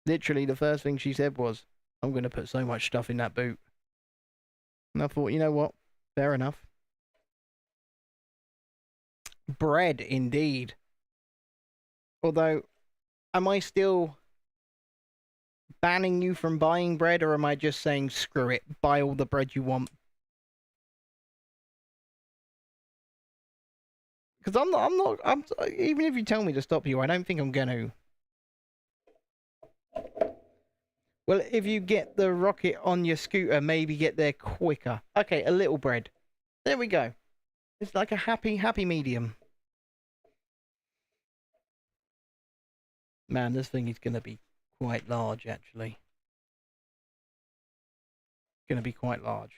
Speaker 2: literally the first thing she said was, I'm going to put so much stuff in that boot. And I thought, you know what? Fair enough. Bread, indeed. Although, am I still banning you from buying bread, or am I just saying, screw it, buy all the bread you want? Because even if you tell me to stop you, I don't think I'm going to. Well, if you get the rocket on your scooter, maybe get there quicker. Okay, a little bread. There we go. It's like a happy medium. Man, this thing is going to be quite large, actually. Going to be quite large.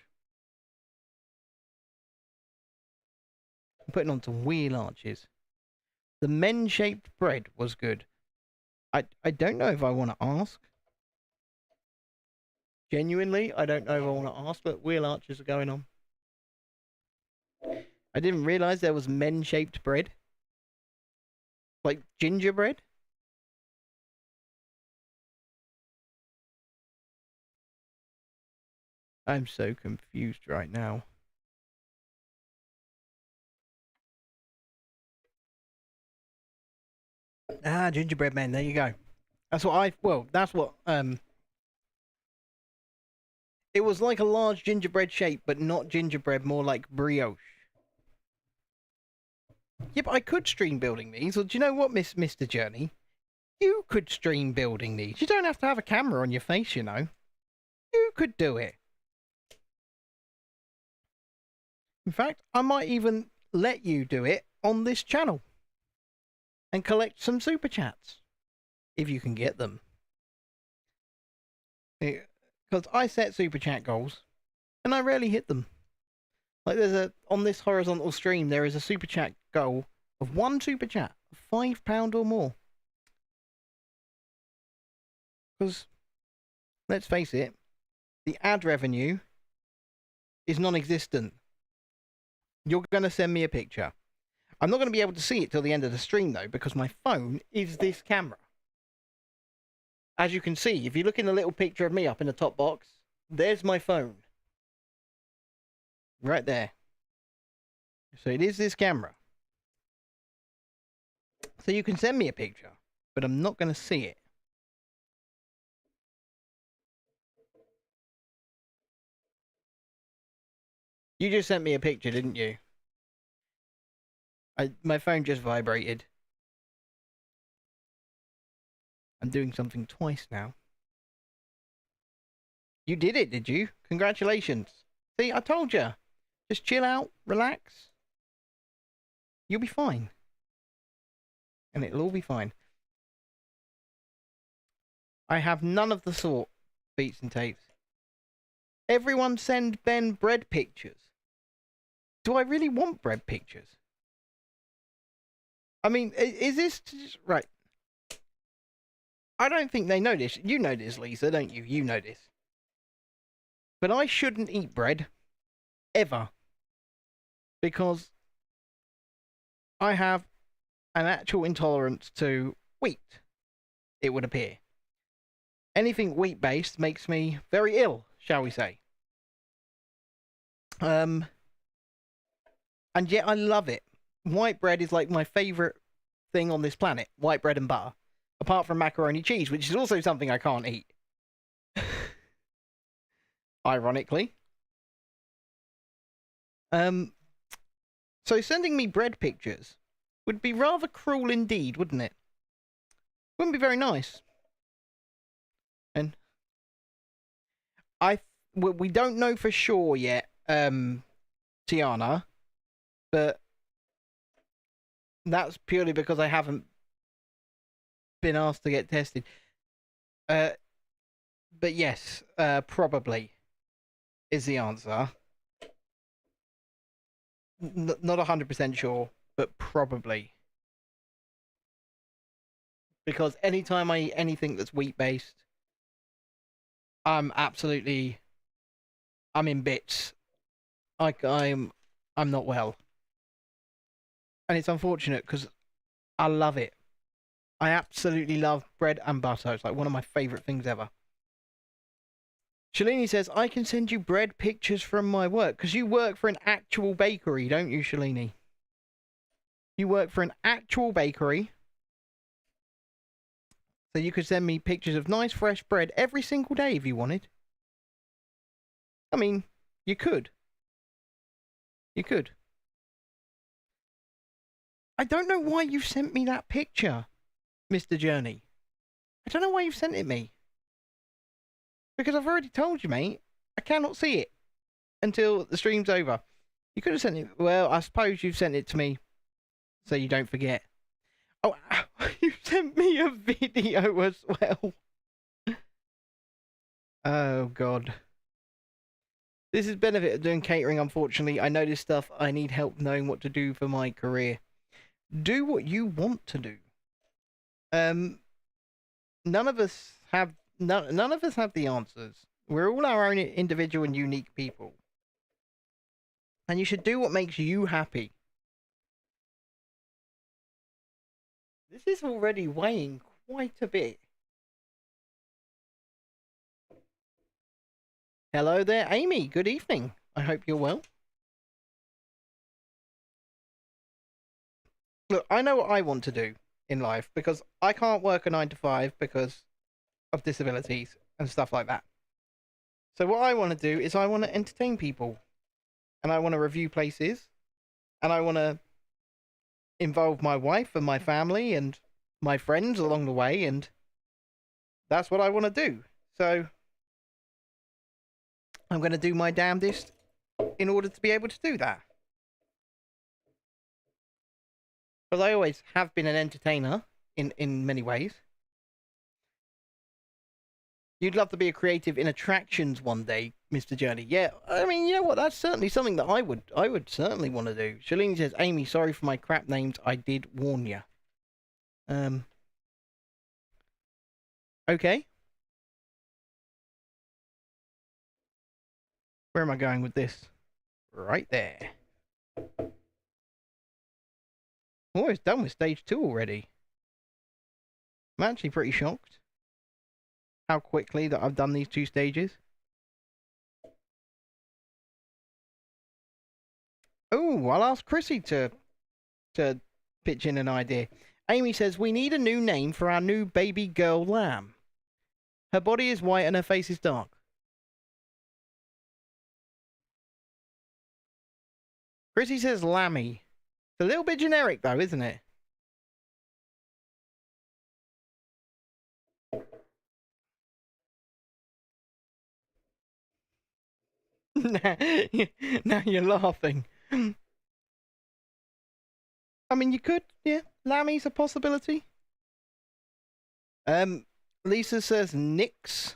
Speaker 2: I'm putting on some wheel arches. The men-shaped bread was good. I don't know if I want to ask. Genuinely, I don't know if I want to ask, but wheel arches are going on. I didn't realise there was men-shaped bread. Like gingerbread. I'm so confused right now. Ah, gingerbread man, there you go. That's what that's what, it was like a large gingerbread shape, but not gingerbread, more like brioche. Yeah, but I could stream building these, or do you know what, Mr. Journey? You could stream building these. You don't have to have a camera on your face, you know. You could do it. In fact, I might even let you do it on this channel. And collect some super chats. If you can get them. Because I set super chat goals. And I rarely hit them. Like on this horizontal stream, there is a super chat goal of 1 super chat. Of £5 or more. Because, let's face it, the ad revenue is non-existent. You're going to send me a picture. I'm not going to be able to see it till the end of the stream, though, because my phone is this camera. As you can see, if you look in the little picture of me up in the top box, there's my phone. Right there. So it is this camera. So you can send me a picture, but I'm not going to see it. You just sent me a picture, didn't you? My phone just vibrated. I'm doing something twice now. You did it, did you? Congratulations. See, I told you. Just chill out, relax. You'll be fine. And it'll all be fine. I have none of the sort, Beats and Tapes. Everyone send Ben bread pictures. Do I really want bread pictures? I mean, is this... Right. I don't think they know this. You know this, Lisa, don't you? You know this. But I shouldn't eat bread. Ever. Because I have an actual intolerance to wheat, it would appear. Anything wheat-based makes me very ill, shall we say. And yet I love it. White bread is like my favourite thing on this planet. White bread and butter. Apart from macaroni cheese, which is also something I can't eat. Ironically. So sending me bread pictures would be rather cruel indeed, wouldn't it? Wouldn't be very nice. And we don't know for sure yet, Tiana, but that's purely because I haven't been asked to get tested. But yes, probably is the answer. Not 100% sure, but probably. Because anytime I eat anything that's wheat-based, I'm in bits. I'm not well. And it's unfortunate because I love it. I absolutely love bread and butter. It's like one of my favourite things ever. Shalini says, I can send you bread pictures from my work. Because you work for an actual bakery, don't you, Shalini? You work for an actual bakery. So you could send me pictures of nice fresh bread every single day if you wanted. I mean, you could. You could. I don't know why you sent me that picture, Mr. Journey. I don't know why you've sent it me. Because I've already told you, mate. I cannot see it until the stream's over. You could have sent it... Well, I suppose you've sent it to me so you don't forget. Oh, you sent me a video as well. Oh, God. This is benefit of doing catering, unfortunately. I know this stuff. I need help knowing what to do for my career. Do what you want to do. None of us have the answers. We're all our own individual and unique people. And you should do what makes you happy. This is already weighing quite a bit. Hello there, Amy. Good evening. I hope you're well. Look, I know what I want to do in life because I can't work a 9 to 5 because of disabilities and stuff like that. So what I want to do is I want to entertain people and I want to review places and I want to involve my wife and my family and my friends along the way, and that's what I want to do. So I'm going to do my damnedest in order to be able to do that. But I always have been an entertainer in many ways. You'd love to be a creative in attractions one day, Mr. Journey. Yeah, I mean, you know what? That's certainly something that I would certainly want to do. Shalini says, Amy, sorry for my crap names. I did warn you. Okay. Where am I going with this? Right there. Oh, it's done with stage 2 already. I'm actually pretty shocked how quickly that I've done these 2 stages. Oh, I'll ask Chrissy to pitch in an idea. Amy says, we need a new name for our new baby girl lamb. Her body is white and her face is dark. Chrissy says Lammy. It's a little bit generic though, isn't it? Now you're laughing. I mean, you could, yeah. Lammy's a possibility. Lisa says Nix.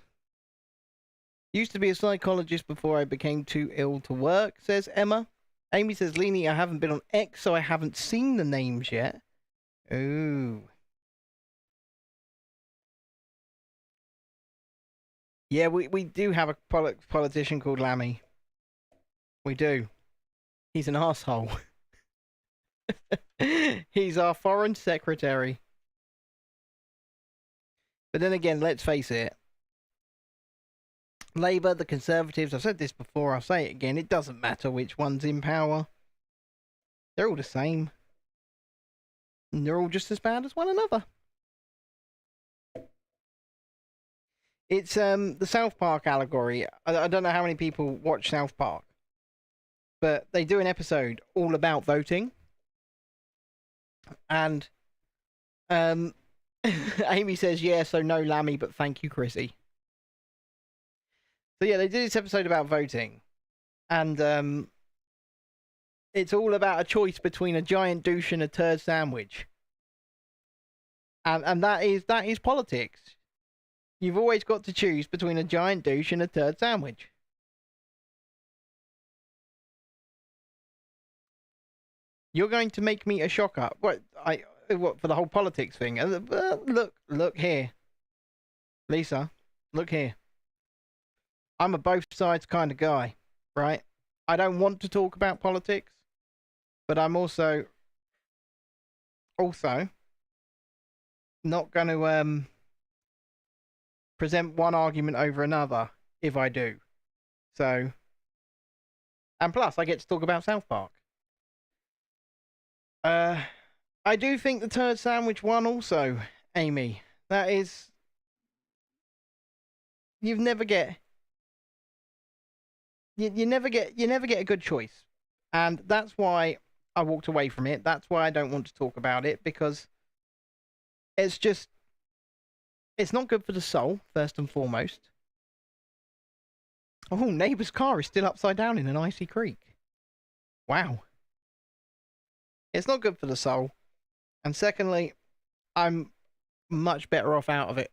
Speaker 2: Used to be a psychologist before I became too ill to work, says Emma. Amy says, Leanie, I haven't been on X, so I haven't seen the names yet. Ooh. Yeah, we do have a politician called Lammy. We do. He's an asshole. He's our foreign secretary. But then again, let's face it. Labour, the Conservatives, I've said this before, I'll say it again, it doesn't matter which one's in power. They're all the same. And they're all just as bad as one another. It's the South Park allegory. I don't know how many people watch South Park. But they do an episode all about voting. And Amy says, yeah, so no Lammy, but thank you, Chrissy. So yeah, they did this episode about voting. And it's all about a choice between a giant douche and a turd sandwich. And that is politics. You've always got to choose between a giant douche and a turd sandwich. You're going to make me a shocker. What for the whole politics thing? Look here, Lisa. Look here. I'm a both sides kind of guy, right? I don't want to talk about politics, but I'm also not going to present one argument over another if I do. So, and plus, I get to talk about South Park. I do think the turd sandwich won also, Amy. That is, you never get a good choice, and that's why I walked away from it. That's why I don't want to talk about it, because it's not good for the soul, first and foremost. Oh, neighbour's car is still upside down in an icy creek. Wow. It's not good for the soul. And secondly, I'm much better off out of it.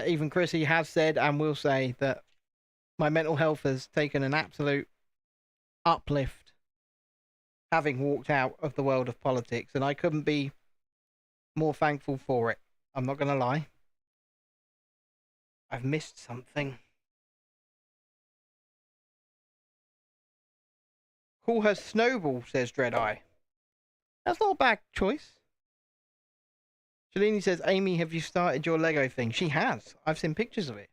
Speaker 2: Even Chrissy has said and will say that my mental health has taken an absolute uplift having walked out of the world of politics, and I couldn't be more thankful for it. I'm not going to lie. I've missed something. Call her Snowball, says Dreadeye. That's not a bad choice. Shalini says, Amy, have you started your Lego thing? She has. I've seen pictures of it.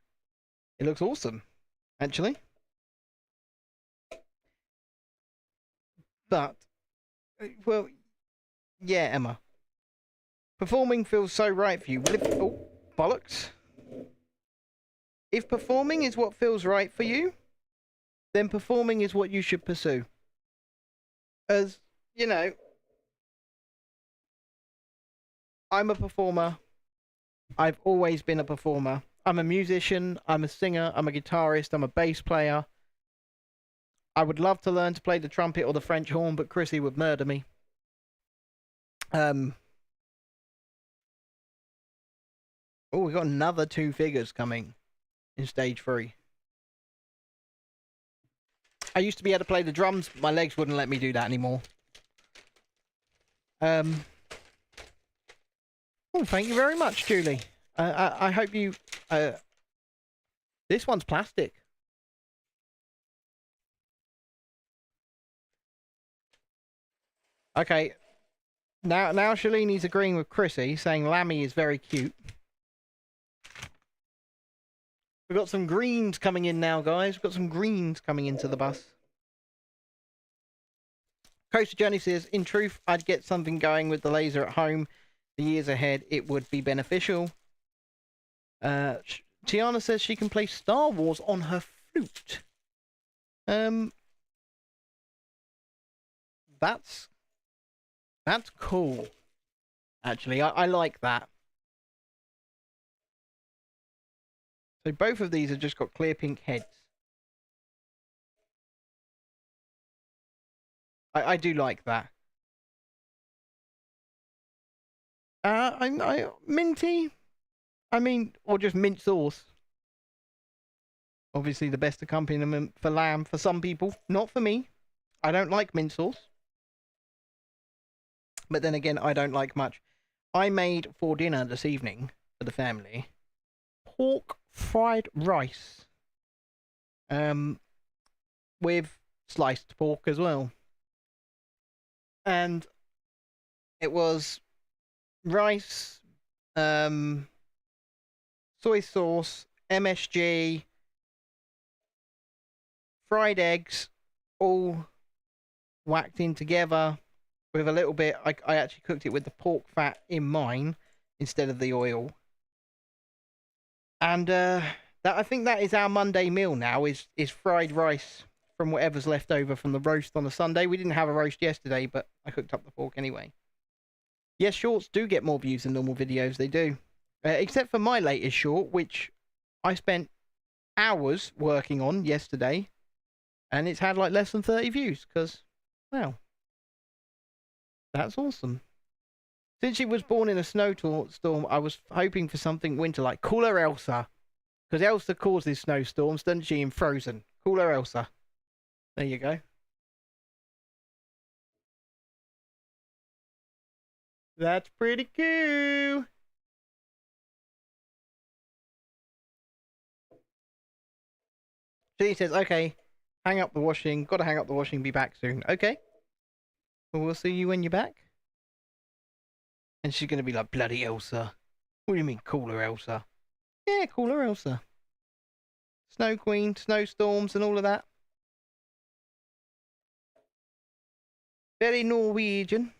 Speaker 2: It looks awesome, actually. But, well, yeah, Emma. Performing feels so right for you. Well, oh, bollocks. If performing is what feels right for you, then performing is what you should pursue. As, you know, I'm a performer. I've always been a performer. I'm a musician, I'm a singer, I'm a guitarist, I'm a bass player. I would love to learn to play the trumpet or the French horn, but Chrissy would murder me. Oh, we've got another 2 figures coming in stage 3. I used to be able to play the drums, but my legs wouldn't let me do that anymore. Oh, thank you very much, Julie. I hope you... this one's plastic. Okay. Now Shalini's agreeing with Chrissy, saying Lammy is very cute. We've got some greens coming in now, guys. We've got some greens coming into the bus. Coaster Journey says, in truth, I'd get something going with the laser at home. The years ahead, it would be beneficial. Tiana says she can play Star Wars on her flute. That's cool. Actually, I like that. So both of these have just got clear pink heads. I do like that. Minty. I mean, or just mint sauce. Obviously, the best accompaniment for lamb for some people, not for me. I don't like mint sauce. But then again, I don't like much. I made for dinner this evening for the family pork fried rice. With sliced pork as well. And it was rice, soy sauce, MSG, fried eggs, all whacked in together with a little bit. I actually cooked it with the pork fat in mine instead of the oil. And I think that is our Monday meal now, is fried rice from whatever's left over from the roast on a Sunday. We didn't have a roast yesterday, but I cooked up the pork anyway. Yes, shorts do get more views than normal videos, they do. Except for my latest short, which I spent hours working on yesterday, and it's had like less than 30 views, because, well, that's awesome. Since she was born in a snowstorm, I was hoping for something winter, like Cooler Elsa. Because Elsa causes snowstorms, doesn't she, in Frozen? Cooler Elsa. There you go. That's pretty cool. She says, okay, hang up the washing. Gotta hang up the washing, be back soon. Okay. Well, we'll see you when you're back. And she's gonna be like, bloody Elsa. What do you mean, Cooler Elsa? Yeah, Cooler Elsa. Snow Queen, snowstorms and all of that. Very Norwegian.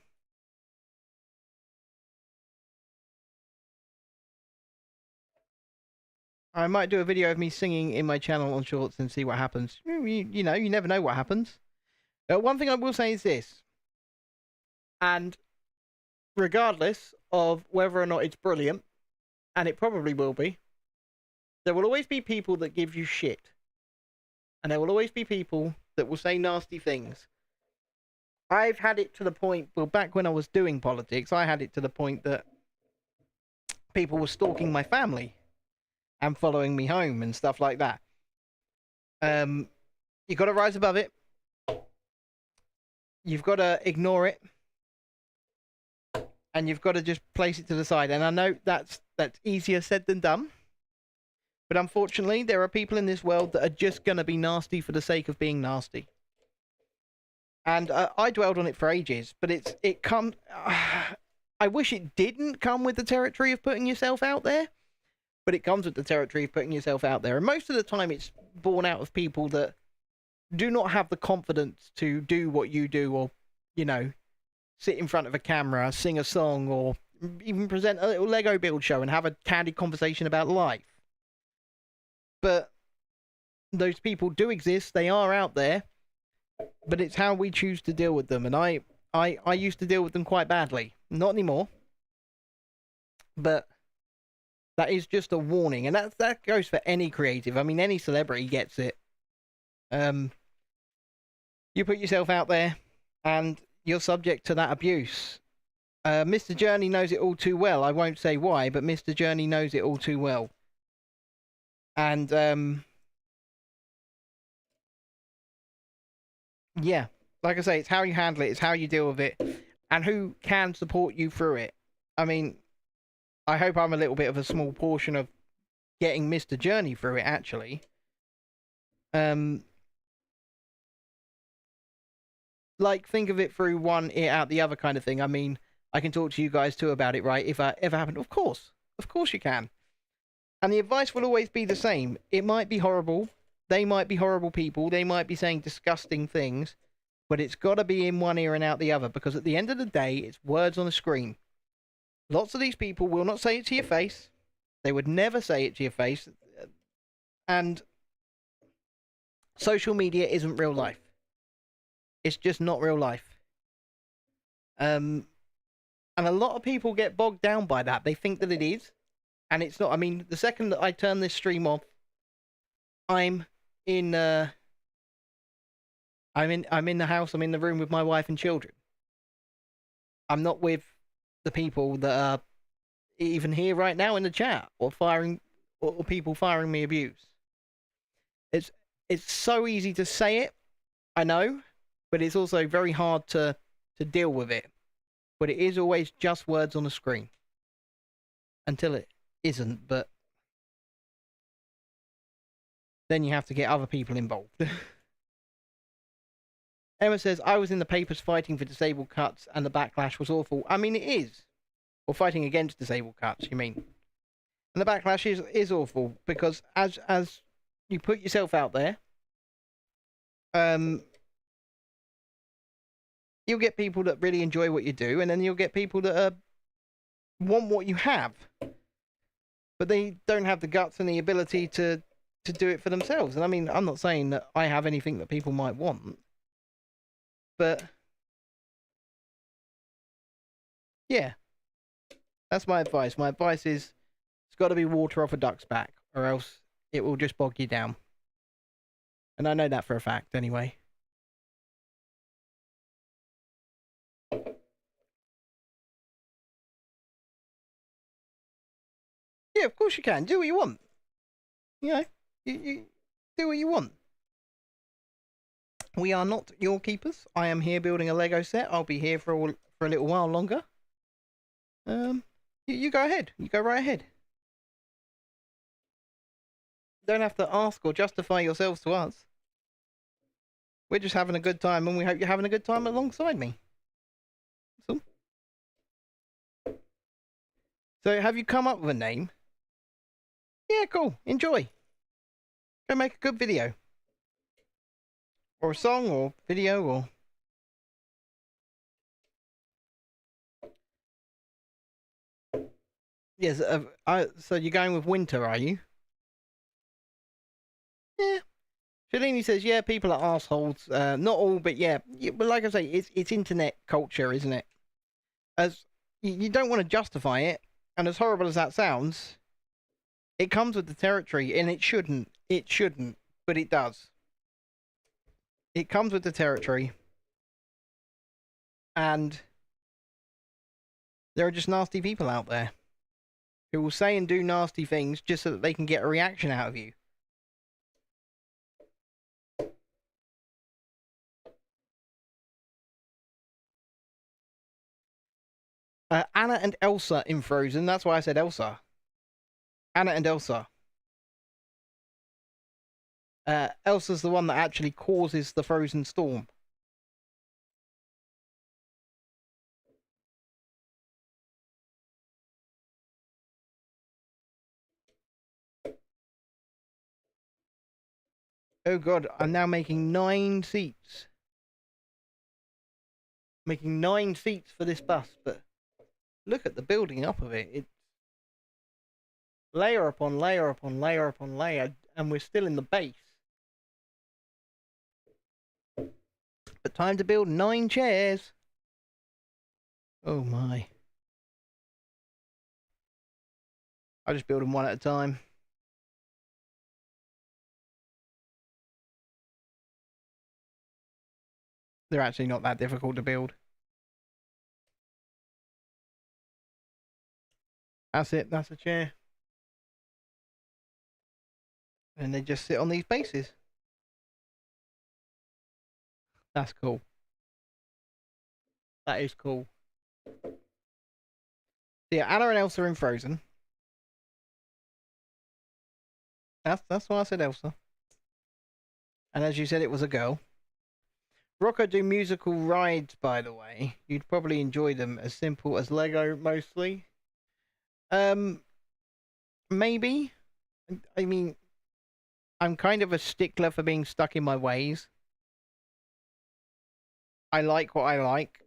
Speaker 2: I might do a video of me singing in my channel on shorts and see what happens. You know, you never know what happens. One thing I will say is this. And regardless of whether or not it's brilliant, and it probably will be, there will always be people that give you shit. And there will always be people that will say nasty things. I've had it to the point, well, back when I was doing politics, I had it to the point that people were stalking my family and following me home and stuff like that. You got to rise above it. You've got to ignore it. And you've got to just place it to the side. And I know that's easier said than done. But unfortunately, there are people in this world that are just going to be nasty for the sake of being nasty. And I dwelled on it for ages, but it comes... I wish it didn't come with the territory of putting yourself out there. but it comes with the territory of putting yourself out there. And most of the time, it's born out of people that do not have the confidence to do what you do, or, you know, sit in front of a camera, sing a song, or even present a little Lego build show and have a candid conversation about life. But those people do exist. They are out there. But it's how we choose to deal with them. And I used to deal with them quite badly. Not anymore. But that is just a warning. And that goes for any creative. I mean, any celebrity gets it. You put yourself out there and you're subject to that abuse. Mr. Journey knows it all too well. I won't say why, but Mr. Journey knows it all too well. And, yeah, like I say, it's how you handle it, it's how you deal with it, and who can support you through it. I mean, I hope I'm a little bit of a small portion of getting Mr. Journey through it, actually. Like, think of it through one ear out the other kind of thing. I mean, I can talk to you guys too about it, right? If that ever happened, of course you can. And the advice will always be the same. It might be horrible. They might be horrible people. They might be saying disgusting things. But it's got to be in one ear and out the other. Because at the end of the day, it's words on a screen. Lots of these people will not say it to your face. They would never say it to your face. And social media isn't real life. It's just not real life. And a lot of people get bogged down by that. They think that it is. And it's not. I mean, the second that I turn this stream off, I'm in the house, I'm in the room with my wife and children. I'm not with the people that are even here right now in the chat, or people firing me abuse. It's so easy to say it, I know, but it's also very hard to deal with it. But it is always just words on a screen. Until it isn't, but then you have to get other people involved. Emma says, I was in the papers fighting for disabled cuts and the backlash was awful. I mean, it is. Or fighting against disabled cuts, you mean. And the backlash is awful because as you put yourself out there, you'll get people that really enjoy what you do, and then you'll get people that want what you have. But they don't have the guts and the ability to do it for themselves. And I mean, I'm not saying that I have anything that people might want. But yeah, that's my advice. My advice is it's got to be water off a duck's back, or else it will just bog you down. And I know that for a fact anyway. Yeah, of course you can. Do what you want. You know, you do what you want. We are not your keepers. I am here building a Lego set. I'll be here for a little while longer. You go ahead. You go right ahead. Don't have to ask or justify yourselves to us. We're just having a good time, and we hope you're having a good time alongside me. So have you come up with a name? Yeah, cool. Enjoy. Go make a good video. Or a song, or video, or... Yes, so you're going with winter, are you? Yeah. Shalini says, yeah, people are assholes. Not all, but yeah. But like I say, it's internet culture, isn't it? As you don't want to justify it, and as horrible as that sounds, it comes with the territory, and it shouldn't. It shouldn't, but it does. It comes with the territory, and there are just nasty people out there who will say and do nasty things just so that they can get a reaction out of you. Anna and Elsa in Frozen. That's why I said Elsa. Anna and Elsa. Elsa's the one that actually causes the frozen storm. Oh god, I'm now making 9 seats. Making 9 seats for this bus, but look at the building up of it. It's layer upon layer upon layer upon layer, and we're still in the base. But time to build 9 chairs. Oh my. I just build them one at a time. They're actually not that difficult to build. That's it, that's a chair. And they just sit on these bases. That's cool. That is cool. Yeah, Anna and Elsa in Frozen. That's why I said Elsa. And as you said, it was a girl. Rocco do musical rides, by the way. You'd probably enjoy them, as simple as Lego, mostly. Maybe. I mean, I'm kind of a stickler for being stuck in my ways. I like what I like.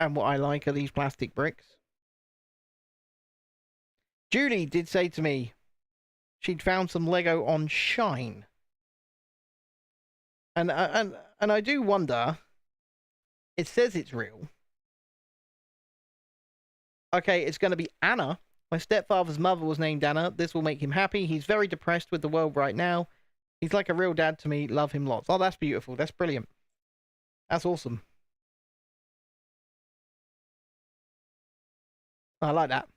Speaker 2: And what I like are these plastic bricks. Julie did say to me she'd found some Lego on Shine. And I do wonder, it says it's real. Okay, it's going to be Anna. My stepfather's mother was named Anna. This will make him happy. He's very depressed with the world right now. He's like a real dad to me. Love him lots. Oh, that's beautiful. That's brilliant. That's awesome. I like that.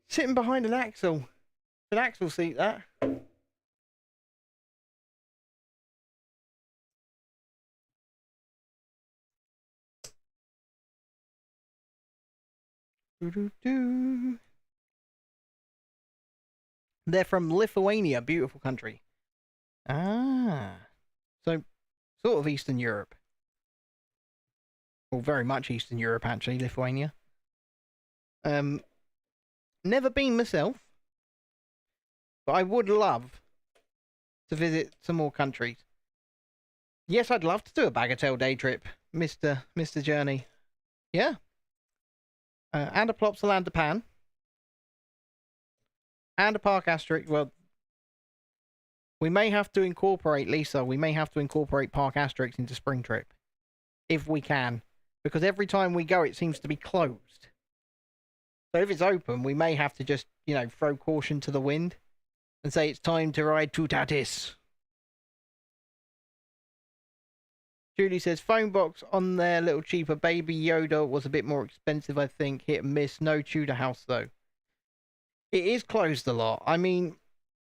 Speaker 2: Sitting behind an axle. An axle seat, that. Doo-doo-doo. They're from Lithuania, beautiful country. Ah. So, sort of Eastern Europe. Well, very much Eastern Europe, actually, Lithuania. Never been myself. But I would love to visit some more countries. Yes, I'd love to do a Bagatelle day trip, Mr. Journey. Yeah. And a Plopsaland Japan. And a Park Asterix. Well, we may have to incorporate, Lisa, we may have to incorporate Park Asterix into Spring Trip. If we can. Because every time we go, it seems to be closed. So if it's open, we may have to just, you know, throw caution to the wind and say it's time to ride Tutatis. Julie says, phone box on there, little cheaper. Baby Yoda was a bit more expensive, I think. Hit and miss. No Tudor house, though. It is closed a lot. I mean,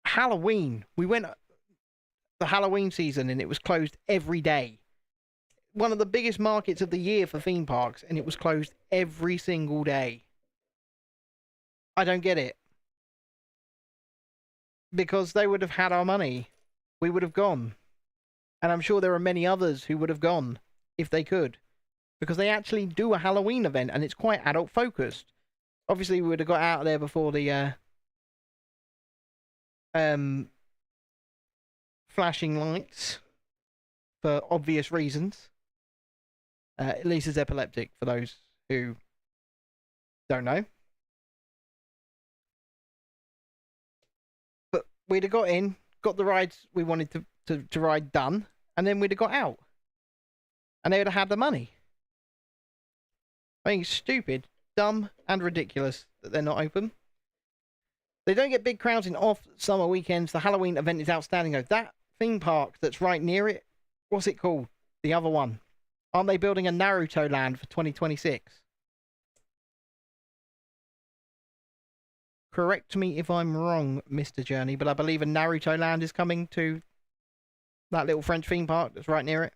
Speaker 2: Halloween. We went the Halloween season and it was closed every day. One of the biggest markets of the year for theme parks, and it was closed every single day. I don't get it. Because they would have had our money. We would have gone. And I'm sure there are many others who would have gone if they could. Because they actually do a Halloween event and it's quite adult focused. Obviously we would have got out of there before the flashing lights. For obvious reasons. Lisa's epileptic, for those who don't know. But we'd have got in, got the rides we wanted to ride done, and then we'd have got out. And they would have had the money. I think it's stupid, dumb, and ridiculous that they're not open. They don't get big crowds in off summer weekends. The Halloween event is outstanding, though. That theme park that's right near it, what's it called? The other one. Aren't they building a Naruto land for 2026? Correct me if I'm wrong, Mr. Journey, but I believe a Naruto land is coming to that little French theme park that's right near it.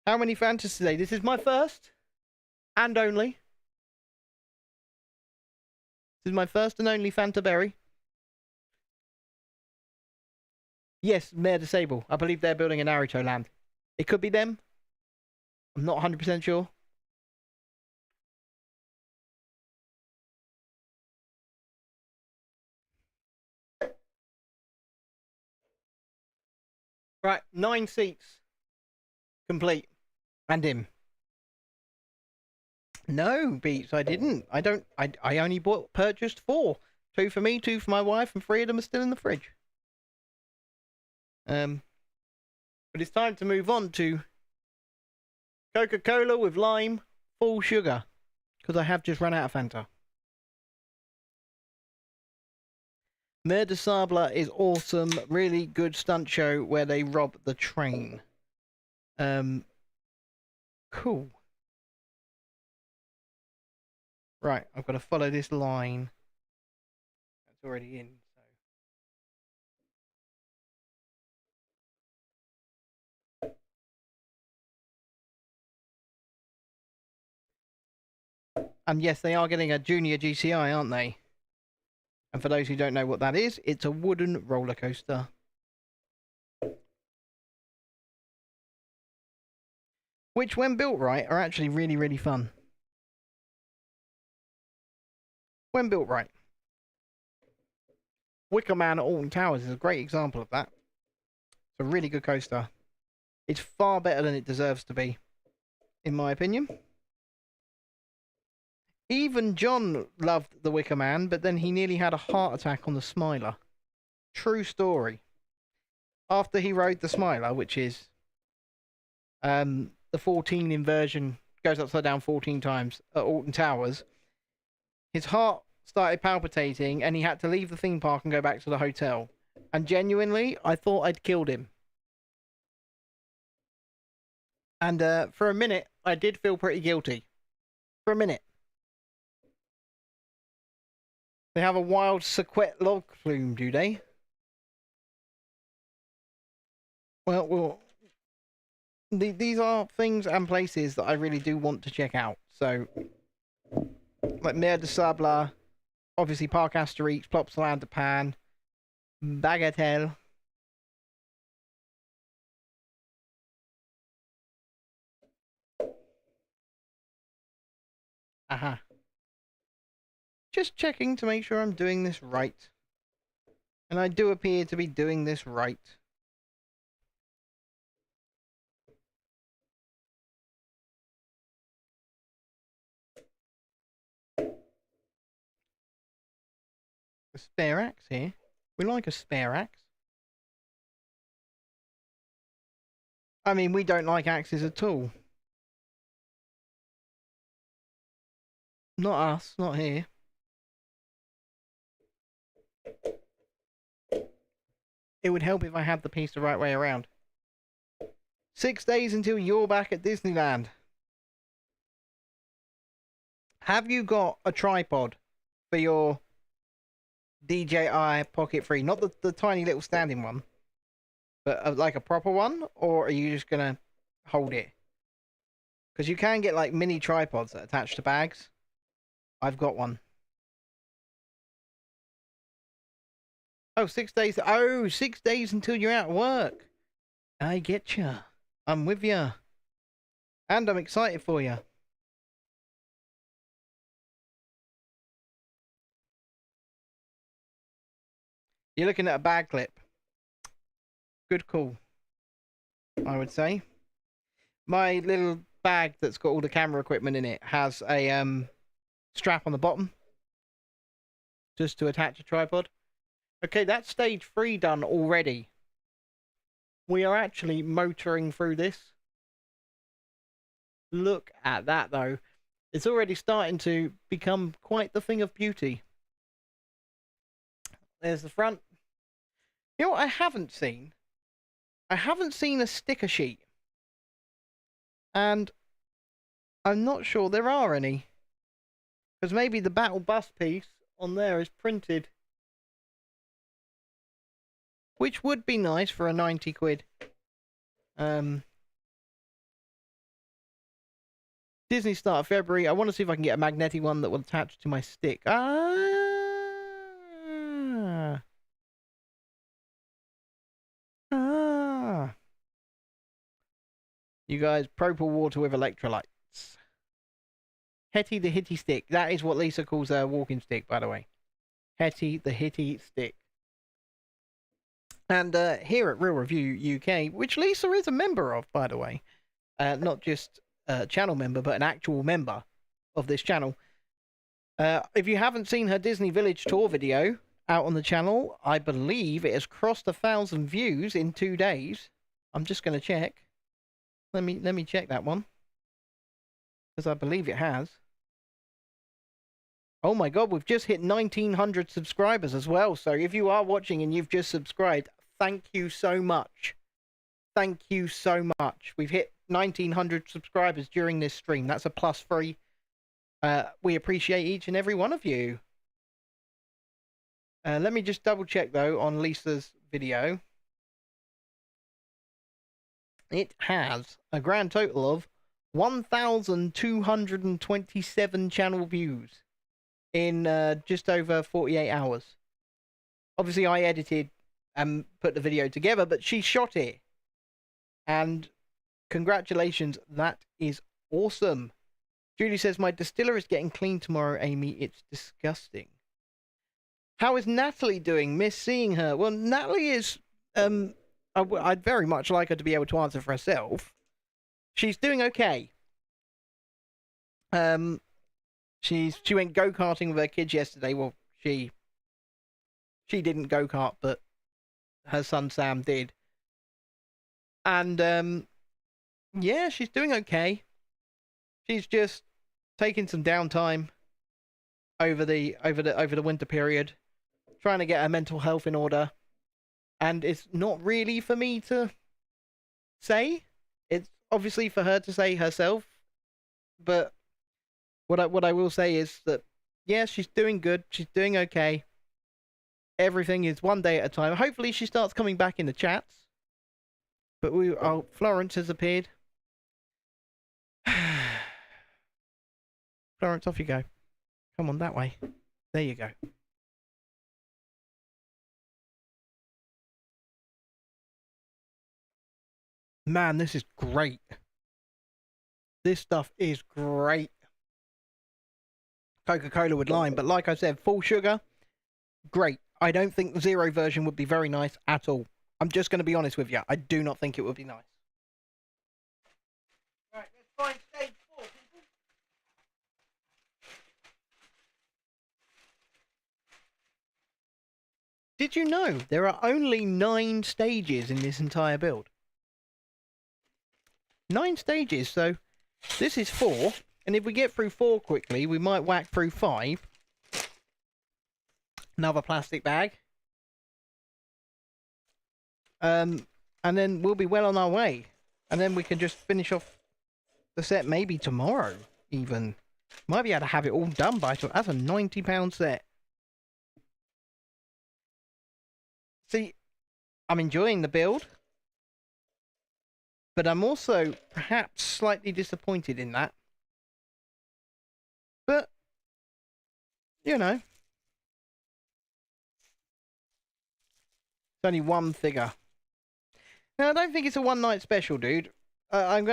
Speaker 2: How many Fantas today? This is my first and only. This is my first and only Fanta Berry. Yes, Mayor de Sable. I believe they're building a Naruto land. It could be them. I'm not 100% sure. Right, 9 seats complete. And him. No, Beats, I didn't. I only purchased 4. 2 for me, 2 for my wife, and 3 of them are still in the fridge. But it's time to move on to Coca-Cola with lime, full sugar. Because I have just run out of Fanta. Mer de Sable is awesome. Really good stunt show where they rob the train. Cool. Right, I've got to follow this line. That's already in. And yes, they are getting a junior GCI, aren't they? And for those who don't know what that is, it's a wooden roller coaster. Which, when built right, are actually really, really fun. When built right. Wicker Man at Alton Towers is a great example of that. It's a really good coaster. It's far better than it deserves to be, in my opinion. Even John loved the Wicker Man, but then he nearly had a heart attack on the Smiler. True story. After he rode the Smiler, which is the 14 inversion, goes upside down 14 times at Alton Towers, his heart started palpitating and he had to leave the theme park and go back to the hotel. And genuinely, I thought I'd killed him. And for a minute, I did feel pretty guilty. For a minute. They have a wild sequette log flume, do they? Well, these are things and places that I really do want to check out. So, like Mer de Sable, obviously Parc Astérix, Plopsaland de Pan, Bagatelle. Aha. Just checking to make sure I'm doing this right. And I do appear to be doing this right. A spare axe here. We like a spare axe. I mean, we don't like axes at all. Not us, not here. It would help if I had the piece the right way around. 6 days until you're back at Disneyland. Have you got a tripod for your DJI Pocket 3? Not the tiny little standing one, but like a proper one? Or are you just going to hold it? Because you can get like mini tripods that attach to bags. I've got one. Oh, 6 days. Oh, 6 days until you're out of work. I get ya. I'm with ya. And I'm excited for ya. You're looking at a bag clip. Good call, I would say. My little bag that's got all the camera equipment in it has a strap on the bottom. Just to attach a tripod. Okay, that's stage 3 done already. We are actually motoring through this. Look at that, though. It's already starting to become quite the thing of beauty. There's the front. You know what I haven't seen? I haven't seen a sticker sheet. And I'm not sure there are any. Because maybe the Battle Bus piece on there is printed. Which would be nice for a 90 quid. Disney start of February. I want to see if I can get a magnetic one that will attach to my stick. Ah. You guys, Propel water with electrolytes. Hetty the Hitty Stick. That is what Lisa calls her walking stick, by the way. Hetty the Hitty Stick. And here at Real Review UK, which Lisa is a member of, by the way. Not just a channel member, but an actual member of this channel. If you haven't seen her Disney Village tour video out on the channel, I believe it has crossed 1,000 views in 2 days. I'm just going to check. Let me check that one, because I believe it has. Oh my god, we've just hit 1,900 subscribers as well. So if you are watching and you've just subscribed, thank you so much. Thank you so much. We've hit 1,900 subscribers during this stream. That's a +3. We appreciate each and every one of you. Let me just double check though on Lisa's video. It has a grand total of 1,227 channel views in just over 48 hours. Obviously, I edited and put the video together, but she shot it. And congratulations, that is awesome. Julie says, my distiller is getting clean tomorrow, Amy. It's disgusting. How is Natalie doing? Miss seeing her. Well, Natalie is... I'd very much like her to be able to answer for herself. She's doing okay. She went go-karting with her kids yesterday. Well, she didn't go-kart, but her son Sam did. And yeah, she's doing okay. She's just taking some downtime over the winter period, trying to get her mental health in order. And it's not really for me to say. It's obviously for her to say herself. But what I will say is that, yeah, she's doing good. She's doing okay. Everything is one day at a time. Hopefully she starts coming back in the chats. But Florence has appeared. Florence, off you go. Come on, that way. There you go. Man, this is great. This stuff is great. Coca-Cola with lime, but like I said, full sugar, great. I don't think the zero version would be very nice at all. I'm just going to be honest with you. I do not think it would be nice. Right, let's find stage 4, people. Did you know there are only 9 stages in this entire build? 9 stages, so this is 4, and if we get through 4 quickly, we might whack through 5. Another plastic bag. And then we'll be well on our way. And then we can just finish off the set maybe tomorrow, even. Might be able to have it all done by tomorrow. That's a £90 set. See, I'm enjoying the build. But I'm also perhaps slightly disappointed in that. But, you know. It's only one figure. Now, I don't think it's a one night special, dude. I'm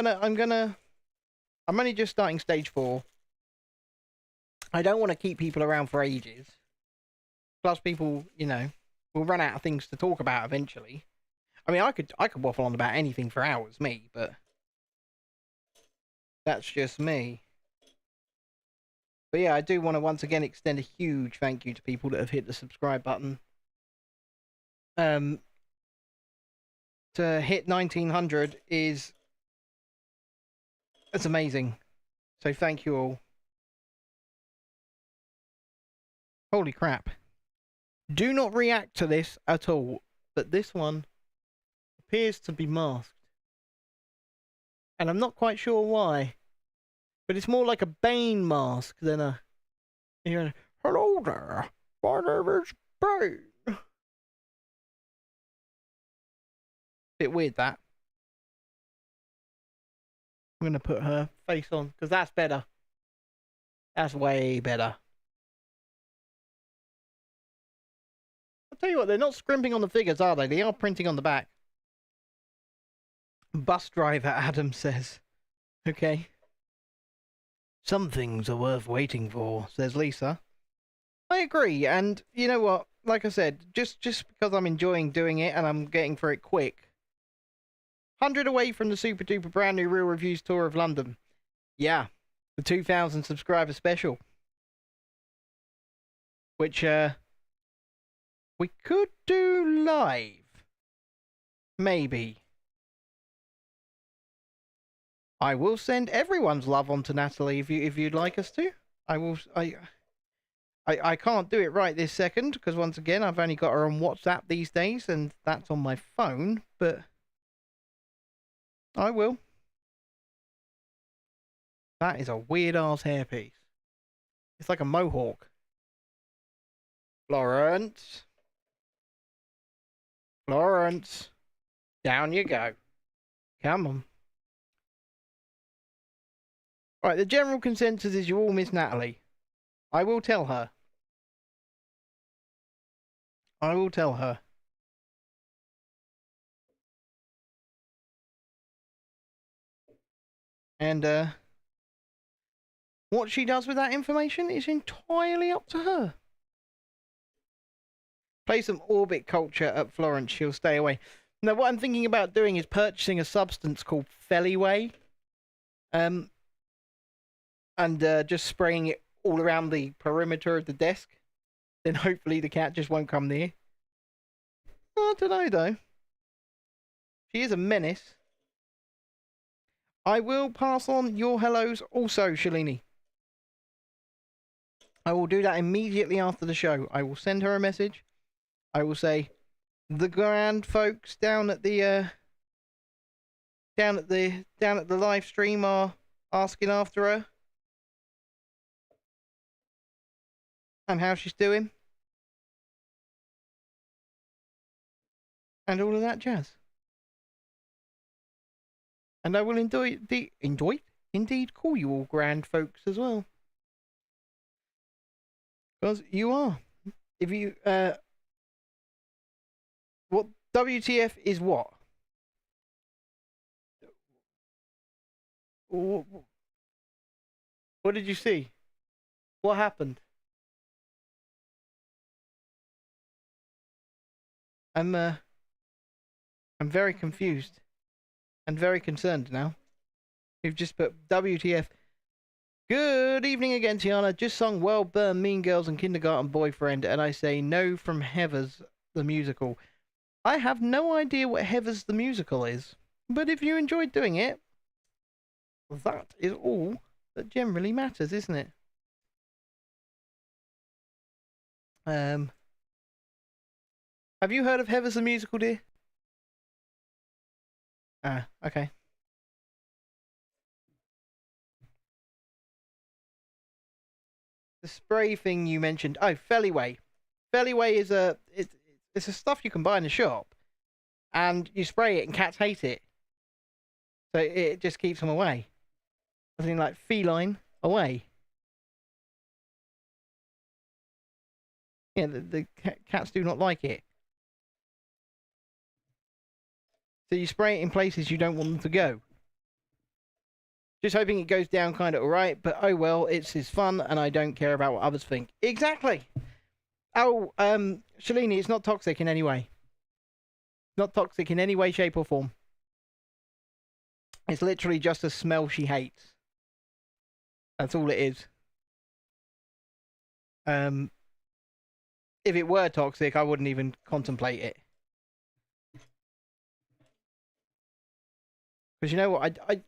Speaker 2: only just starting stage 4. I don't want to keep people around for ages. Plus people, you know, will run out of things to talk about eventually. I mean, I could waffle on about anything for hours, me, but that's just me. But yeah, I do want to once again extend a huge thank you to people that have hit the subscribe button. To hit 1,900 is... it's amazing. So thank you all. Holy crap. Do not react to this at all, but this one appears to be masked. And I'm not quite sure why. But it's more like a Bane mask than a... you know, hello there, my name is Bane. Bit weird, that. I'm going to put her face on, because that's better. That's way better. I'll tell you what, they're not scrimping on the figures, are they? They are printing on the back. Bus driver, Adam says. Okay. Some things are worth waiting for, says Lisa. I agree, and you know what? Like I said, just because I'm enjoying doing it and I'm getting through it quick. 100 away from the super duper brand new Real Reviews tour of London. Yeah, the 2,000 subscriber special. Which, we could do live. Maybe. I will send everyone's love on to Natalie if you'd like us to. I can't do it right this second because once again I've only got her on WhatsApp these days and that's on my phone, but I will. That is a weird ass hairpiece. It's like a mohawk. Florence. Florence. Down you go. Come on. Right, the general consensus is you all miss Natalie. I will tell her. I will tell her. And, what she does with that information is entirely up to her. Play some Orbit Culture at Florence, she'll stay away. Now, what I'm thinking about doing is purchasing a substance called Feliway. And just spraying it all around the perimeter of the desk. Then hopefully the cat just won't come near. I don't know, though. She is a menace. I will pass on your hellos also, Shalini. I will do that immediately after the show. I will send her a message. I will say, the grand folks down at the live stream are asking after her and how she's doing and all of that jazz. And I will indeed call you all grand folks as well. Because you are. If you, what WTF is what? What did you see? What happened? I'm very confused and very concerned now. You've just put WTF. Good evening again, Tiana. Just sung Well Burn, Mean Girls and Kindergarten Boyfriend, and I say no from Heathers the musical. I have no idea what Heathers the musical is, but if you enjoyed doing it, that is all that generally matters, isn't it? Have you heard of Heathers the musical, dear? Ah, okay. The spray thing you mentioned. Oh, Feliway. Feliway is it's a stuff you can buy in the shop, and you spray it, and cats hate it, so it just keeps them away. I think like feline away. Yeah, the cats do not like it. So you spray it in places you don't want them to go. Just hoping it goes down kind of alright, but oh well, it's his fun, and I don't care about what others think. Exactly! Oh, Shalini, it's not toxic in any way. Not toxic in any way, shape, or form. It's literally just a smell she hates. That's all it is. If it were toxic, I wouldn't even contemplate it. Because you know what, I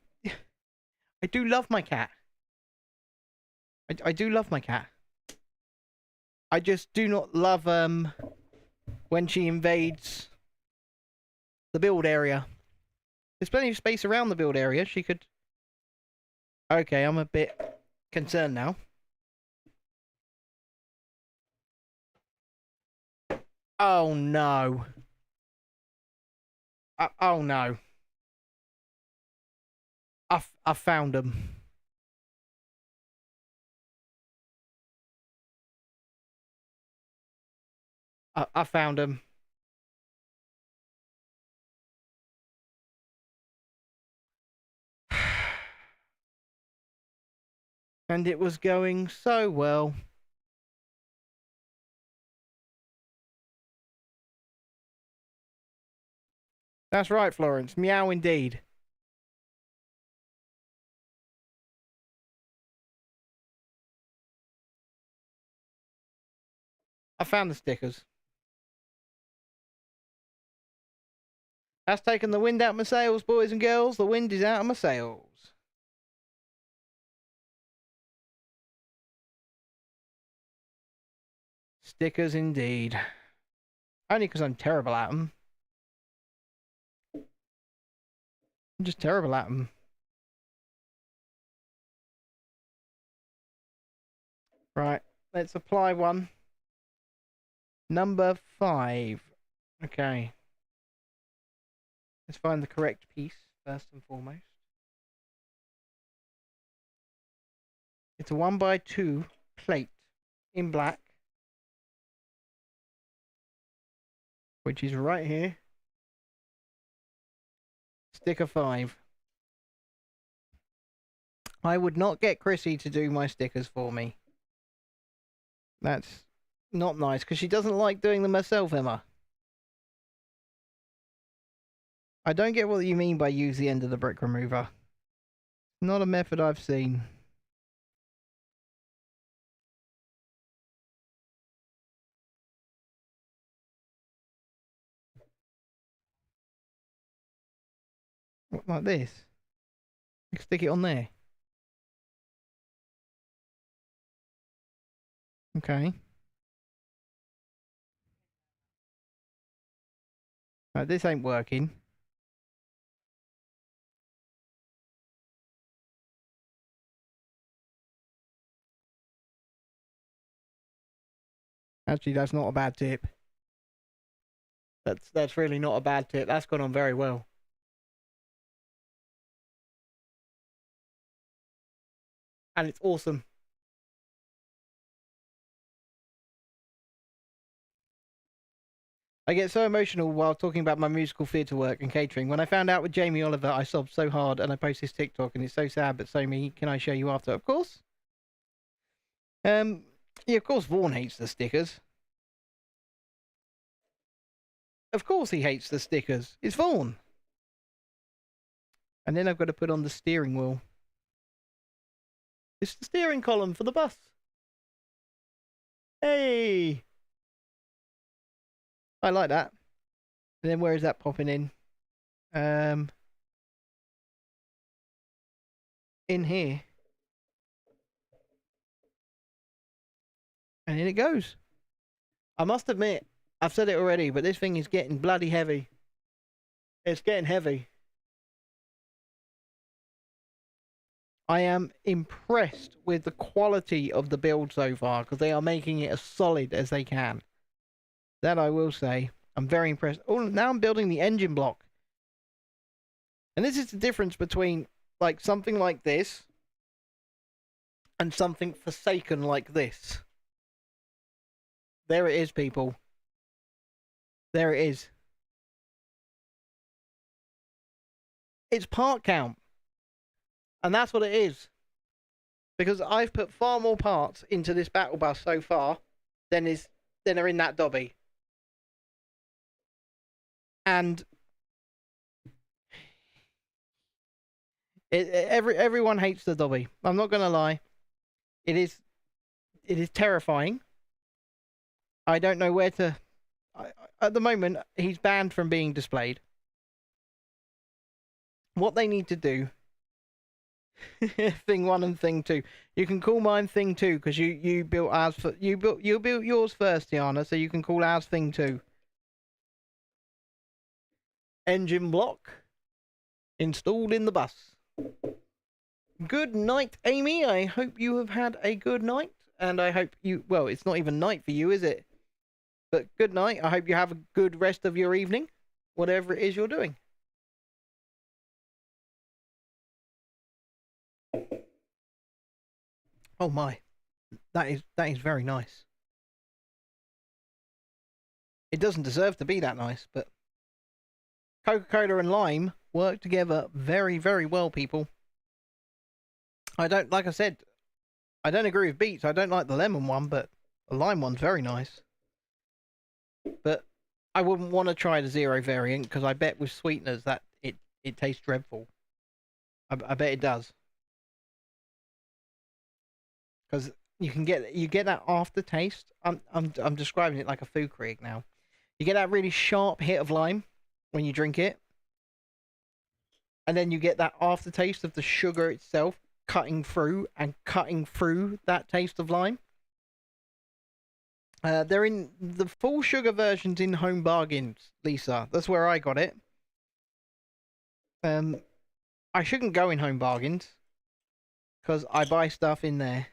Speaker 2: do love my cat. I do love my cat. I just do not love when she invades the build area. There's plenty of space around the build area. She could. Okay, I'm a bit concerned now. Oh no. Oh no. I found them. I found them. And it was going so well. That's right, Florence. Meow indeed. I found the stickers. That's taken the wind out of my sails, boys and girls. The wind is out of my sails. Stickers indeed. Only because I'm terrible at them. I'm just terrible at them. Right, let's apply one. Number 5. Okay. Let's find the correct piece first and foremost. It's a 1x2 plate in black, which is right here. Sticker 5. I would not get Chrissy to do my stickers for me. That's not nice, because she doesn't like doing them herself, Emma. I don't get what you mean by use the end of the brick remover. Not a method I've seen. What, like this? You can stick it on there. Okay. Right, this ain't working. Actually, that's not a bad tip. That's really not a bad tip. That's gone on very well. And it's awesome. I get so emotional while talking about my musical theatre work and catering. When I found out with Jamie Oliver, I sobbed so hard, and I post this TikTok, and it's so sad, but so me. Can I show you after? Of course. Yeah, of course Vaughan hates the stickers. Of course he hates the stickers. It's Vaughan. And then I've got to put on the steering wheel. It's the steering column for the bus. Hey! I like that. And then where is that popping in? In here. And in it goes. I must admit, I've said it already, but this thing is getting bloody heavy. It's getting heavy. I am impressed with the quality of the build so far, because they are making it as solid as they can. That I will say. I'm very impressed. Oh, now I'm building the engine block. And this is the difference between, like, something like this and something forsaken like this. There it is, people. There it is. It's part count. And that's what it is. Because I've put far more parts into this battle bus so far than are in that dobby. And everyone hates the dobby. I'm not gonna lie. It is terrifying. I don't know where to. At the moment, he's banned from being displayed. What they need to do. Thing 1 and thing 2. You can call mine thing 2 because you built ours for you built yours first, Tiana. So you can call ours thing 2. Engine block installed in the bus. Good night, Amy. I hope you have had a good night, and I hope you. Well, it's not even night for you, is it? But good night. I hope you have a good rest of your evening, whatever it is you're doing. Oh my, that is very nice. It doesn't deserve to be that nice, but Coca-Cola and lime work together very, very well, people. I don't, like I said, I don't agree with Beats. I don't like the lemon one, but the lime one's very nice. But I wouldn't want to try the zero variant because I bet with sweeteners that it tastes dreadful. I bet it does. Because you get that aftertaste. I'm describing it like a food critic now. You get that really sharp hit of lime when you drink it, and then you get that aftertaste of the sugar itself cutting through that taste of lime. They're in the full sugar versions in Home Bargains, Lisa. That's where I got it. I shouldn't go in Home Bargains because I buy stuff in there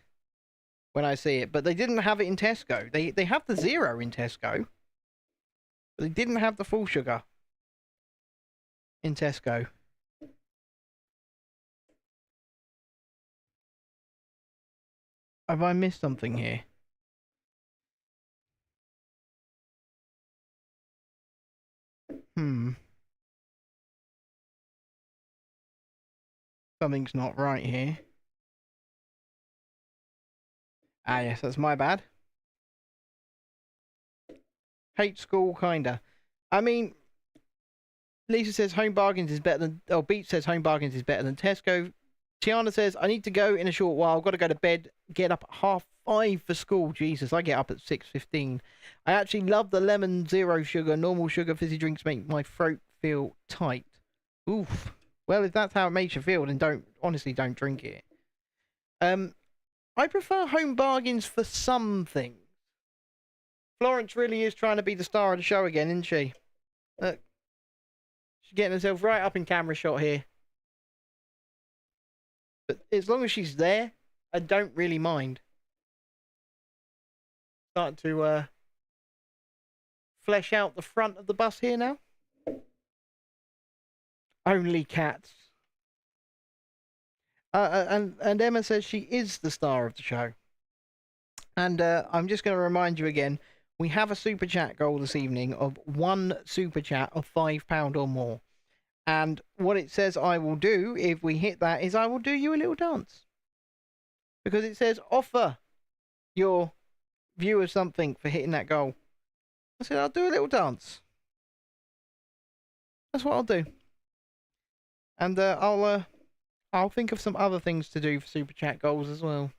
Speaker 2: when I see it, but they didn't have it in Tesco. They have the zero in Tesco, but they didn't have the full sugar in Tesco. Have I missed something here? Something's not right here. Ah, yes, that's my bad. Hate school, kinda. I mean, Lisa says Home Bargains is better than... Oh, Beach says Home Bargains is better than Tesco. Tiana says, I need to go in a short while. Got to go to bed. Get up at 5:30 for school. Jesus, I get up at 6:15. I actually love the lemon zero sugar. Normal sugar fizzy drinks make my throat feel tight. Oof. Well, if that's how it makes you feel, then honestly don't drink it. I prefer Home Bargains for some things. Florence really is trying to be the star of the show again, isn't she? Look. She's getting herself right up in camera shot here. But as long as she's there, I don't really mind. Starting to flesh out the front of the bus here now. Only cats. And Emma says she is the star of the show. And I'm just going to remind you again, we have a super chat goal this evening of 1 super chat of £5 or more. And what it says I will do if we hit that is I will do you a little dance. Because it says offer your viewers something for hitting that goal. I said I'll do a little dance. That's what I'll do. And I'll think of some other things to do for super chat goals as well.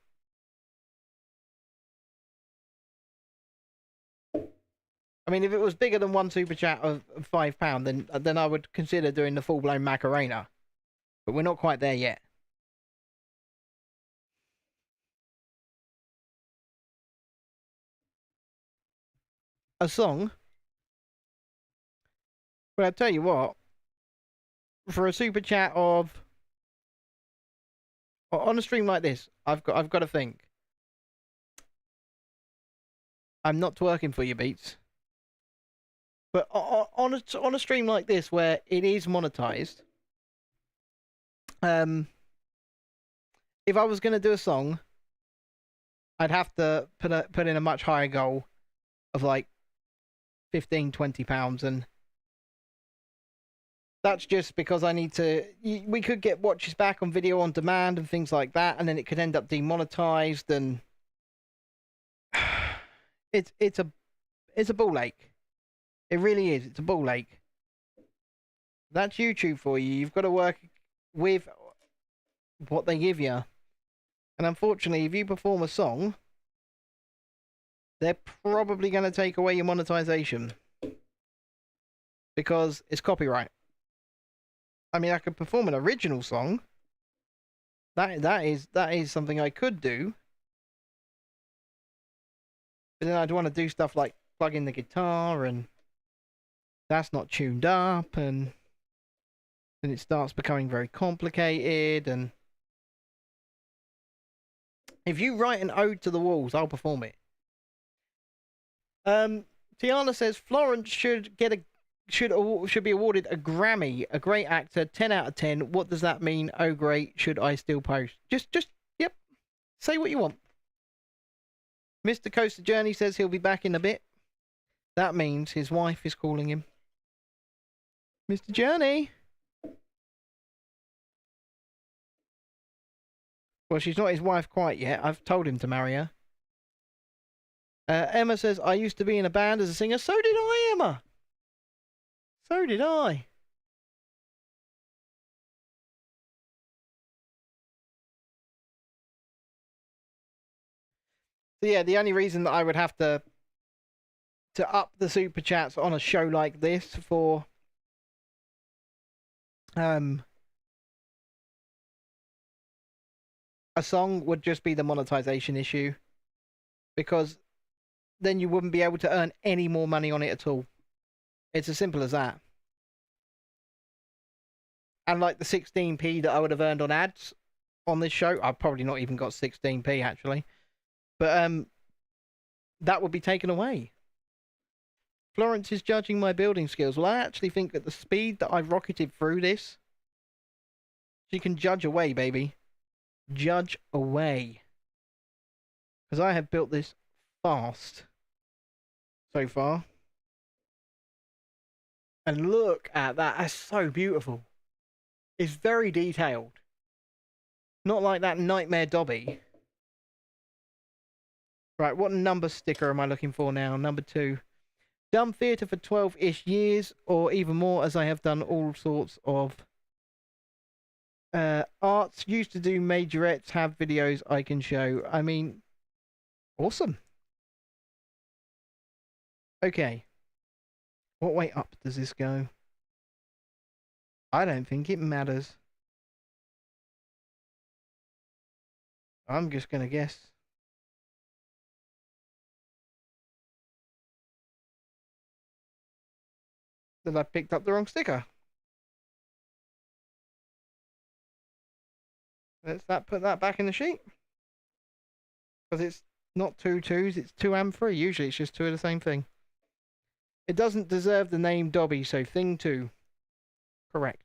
Speaker 2: I mean, if it was bigger than 1 super chat of £5, then I would consider doing the full blown Macarena. But we're not quite there yet. A song? Well, I'll tell you what. For a super chat of... On a stream like this, I've got to think. I'm not twerking for you, Beats. But on a stream like this where it is monetized, if I was going to do a song, I'd have to put in a much higher goal of like £15-20, and that's just because I need to. We could get watches back on video on demand and things like that, and then it could end up demonetized, and it's a ball ache. It really is. It's a ball ache. That's YouTube for you. You've got to work with what they give you. And unfortunately, if you perform a song, they're probably going to take away your monetization. Because it's copyright. I mean, I could perform an original song. That is something I could do. But then I'd want to do stuff like plug in the guitar, and that's not tuned up, and then it starts becoming very complicated. And if you write an ode to the walls, I'll perform it. Tiana says Florence should be awarded a Grammy. A great actor, 10 out of 10. What does that mean? Oh great, should I still post? Just yep. Say what you want. Mr. Coaster Journey says he'll be back in a bit. That means his wife is calling him. Mr. Journey. Well, she's not his wife quite yet. I've told him to marry her. Emma says, I used to be in a band as a singer. So did I, Emma. So did I. So yeah, the only reason that I would have to up the super chats on a show like this for a song would just be the monetization issue, because then you wouldn't be able to earn any more money on it at all. It's as simple as that. And like the 16p that I would have earned on ads on this show, I've probably not even got 16p actually, but that would be taken away. Florence is judging my building skills. Well, I actually think that the speed that I've rocketed through this, she can judge away, baby. Judge away. Because I have built this fast so far. And look at that. That's so beautiful. It's very detailed. Not like that Nightmare Dobby. Right, what number sticker am I looking for now? Number 2. Done theatre for 12-ish years, or even more, as I have done all sorts of arts. Used to do majorettes, have videos I can show. I mean, awesome. Okay. What way up does this go? I don't think it matters. I'm just going to guess. That I picked up the wrong sticker. Let's put that back in the sheet. Because it's not 2 2s, it's 2 and 3. Usually it's just 2 of the same thing. It doesn't deserve the name Dobby, so thing 2. Correct.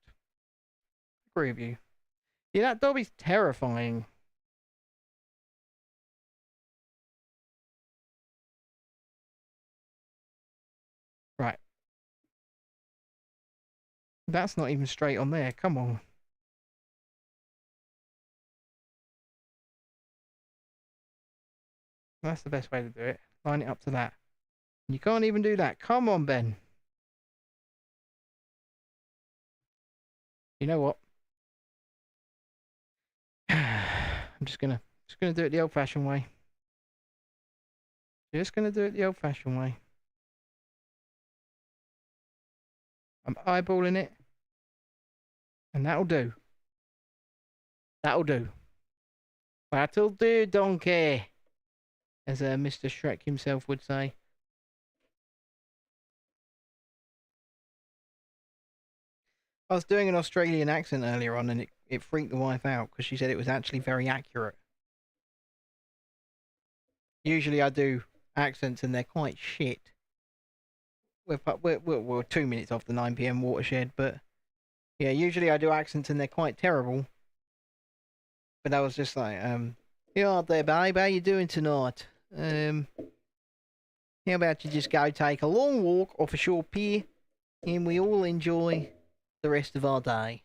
Speaker 2: Agree with you. Yeah, that Dobby's terrifying. Right. That's not even straight on there. Come on. That's the best way to do it. Line it up to that. You can't even do that. Come on, Ben. You know what? I'm just gonna do it the old-fashioned way. Just gonna do it the old-fashioned way. I'm eyeballing it. And that'll do. That'll do. That'll do, donkey. As Mr. Shrek himself would say. I was doing an Australian accent earlier on, and it freaked the wife out because she said it was actually very accurate. Usually I do accents and they're quite shit. We're 2 minutes off the 9 PM watershed, but yeah, usually I do accents and they're quite terrible. But I was just like, yeah, there, babe, how you doing tonight? How about you just go take a long walk off a shore pier, and we all enjoy the rest of our day.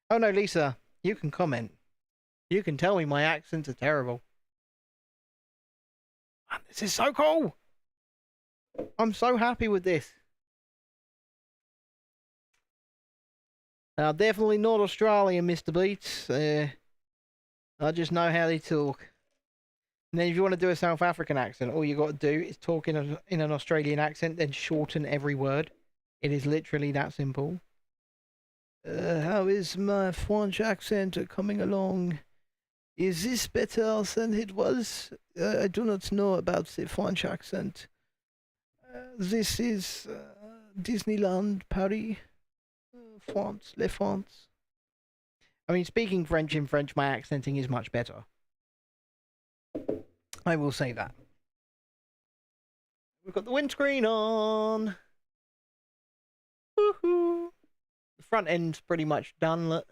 Speaker 2: Oh no, Lisa, you can comment. You can tell me my accents are terrible. Man, this is so cool. I'm so happy with this. Definitely not Australian, Mr. Beats. I just know how they talk. And then if you want to do a South African accent, all you got to do is talk in an Australian accent, then shorten every word. It is literally that simple. How is my French accent coming along? Is this better than it was? I do not know about the French accent. This is Disneyland, Paris, France, Les France. I mean, speaking French in French, my accenting is much better. I will say that. We've got the windscreen on. Woohoo! The front end's pretty much done. Look.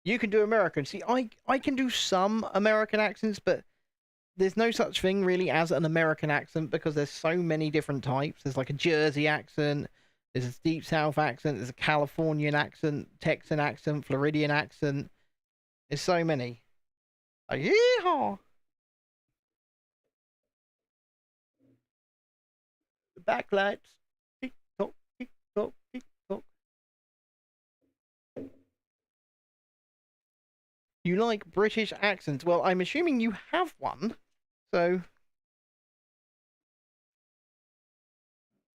Speaker 2: You can do American. See, I can do some American accents, but there's no such thing really as an American accent because there's so many different types. There's like a Jersey accent, There's a deep South accent. There's a Californian accent, Texan accent, Floridian accent. There's so many. Like, yeehaw! The backlights. Tick tock, tick tock, tick tock. You like British accents? Well, I'm assuming you have one. So,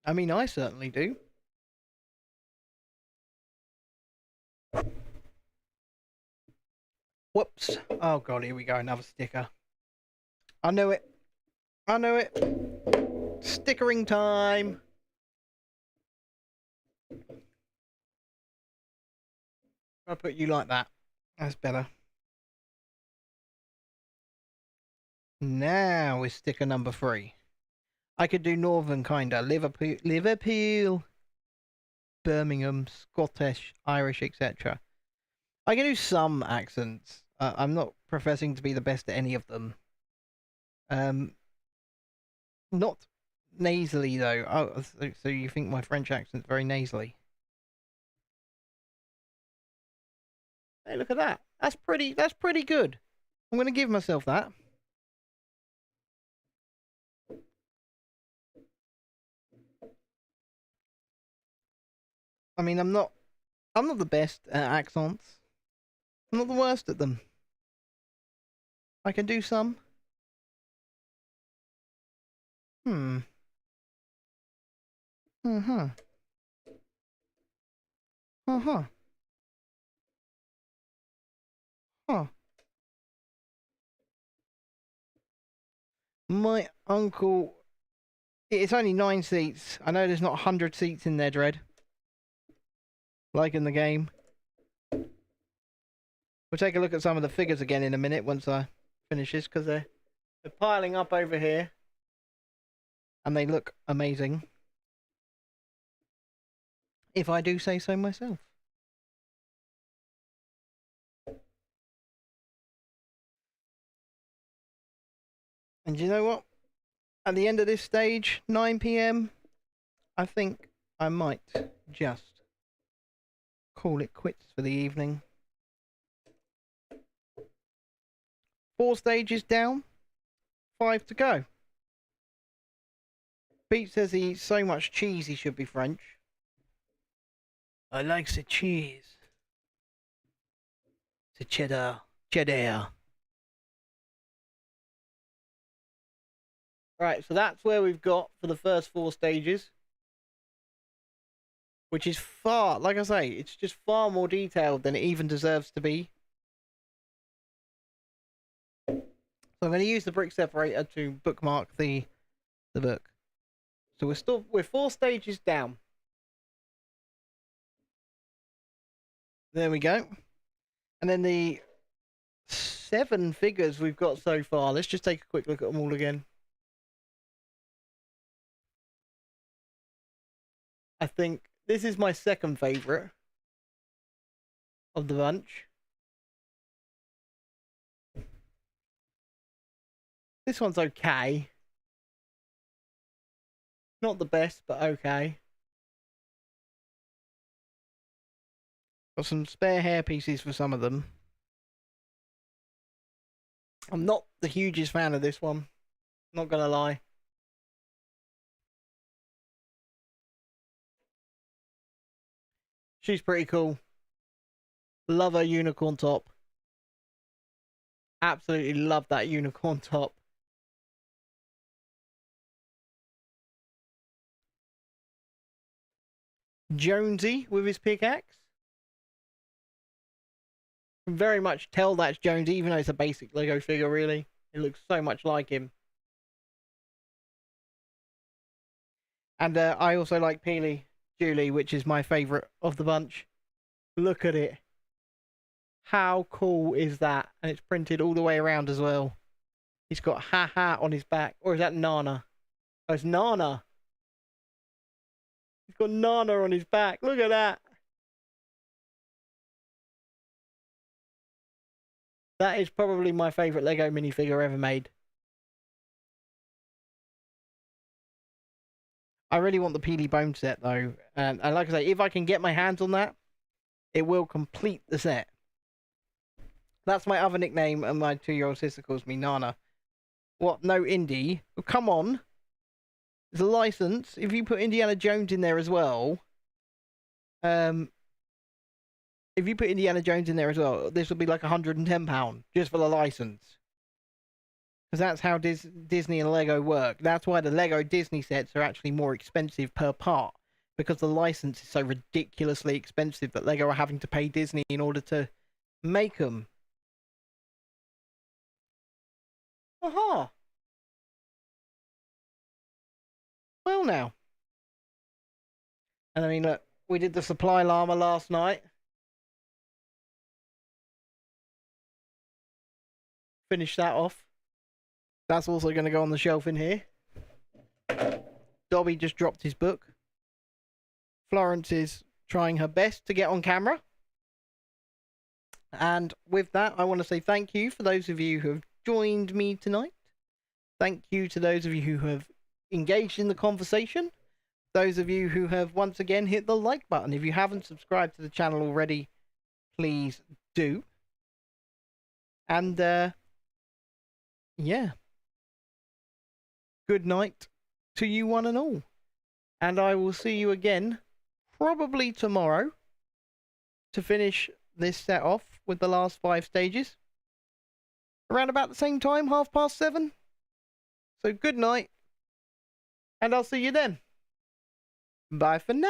Speaker 2: I mean, I certainly do. Whoops. Oh, God, here we go. Another sticker. I know it. I know it. Stickering time. I'll put you like that. That's better. Now is sticker number 3. I could do Northern kinda. Liverpool, Birmingham, Scottish, Irish, etc. I can do some accents. I'm not professing to be the best at any of them. Not nasally though. Oh, so you think my French accent's very nasally? Hey, look at that. That's pretty. That's pretty good. I'm gonna give myself that. I mean, I'm not the best at accents. I'm not the worst at them. I can do some. Hmm. Uh-huh. Uh-huh. Huh. My uncle. It's only 9 seats. I know there's not 100 seats in there, Dread. Like in the game. We'll take a look at some of the figures again in a minute once I finish this, because they're piling up over here. And they look amazing. If I do say so myself. And you know what? At the end of this stage, 9 PM, I think I might just call it quits for the evening. 4 stages down, 5 to go. Pete says he eats so much cheese he should be French. I likes the cheese. The cheddar. Cheddar. Right, so that's where we've got for the first 4 stages. Which is far, like I say, it's just far more detailed than it even deserves to be. So I'm going to use the brick separator to bookmark the book. So we're 4 stages down. There we go. And then the 7 figures we've got so far. Let's just take a quick look at them all again. I think this is my second favourite of the bunch. This one's okay. Not the best, but okay. Got some spare hair pieces for some of them. I'm not the hugest fan of this one. Not gonna lie. She's pretty cool. Love her unicorn top. Absolutely love that unicorn top. Jonesy with his pickaxe. Can very much tell that's Jonesy, even though it's a basic Lego figure, really. It looks so much like him. And I also like Peely Julie, which is my favourite of the bunch. Look at it. How cool is that? And it's printed all the way around as well. He's got ha ha on his back. Or is that Nana? Oh, it's Nana. He's got Nana on his back. Look at that. That is probably my favourite Lego minifigure ever made. I really want the Peely Bone set though, and like I say, if I can get my hands on that, it will complete the set. That's my other nickname, and my 2-year-old sister calls me Nana. What? No indie? Oh, come on. There's a license. If you put Indiana Jones in there as well, if you put Indiana Jones in there as well, this will be like £110 just for the license. Because that's how Disney and Lego work. That's why the Lego Disney sets are actually more expensive per part. Because the license is so ridiculously expensive that Lego are having to pay Disney in order to make them. Aha! Well now. And I mean, look, we did the supply llama last night. Finished that off. That's also going to go on the shelf in here. Dobby just dropped his book. Florence is trying her best to get on camera. And with that, I want to say thank you for those of you who have joined me tonight. Thank you to those of you who have engaged in the conversation. Those of you who have once again hit the like button. If you haven't subscribed to the channel already, please do. And, yeah. Good night to you one and all. And I will see you again, probably tomorrow, to finish this set off with the last 5 stages. Around about the same time, 7:30. So good night, and I'll see you then. Bye for now.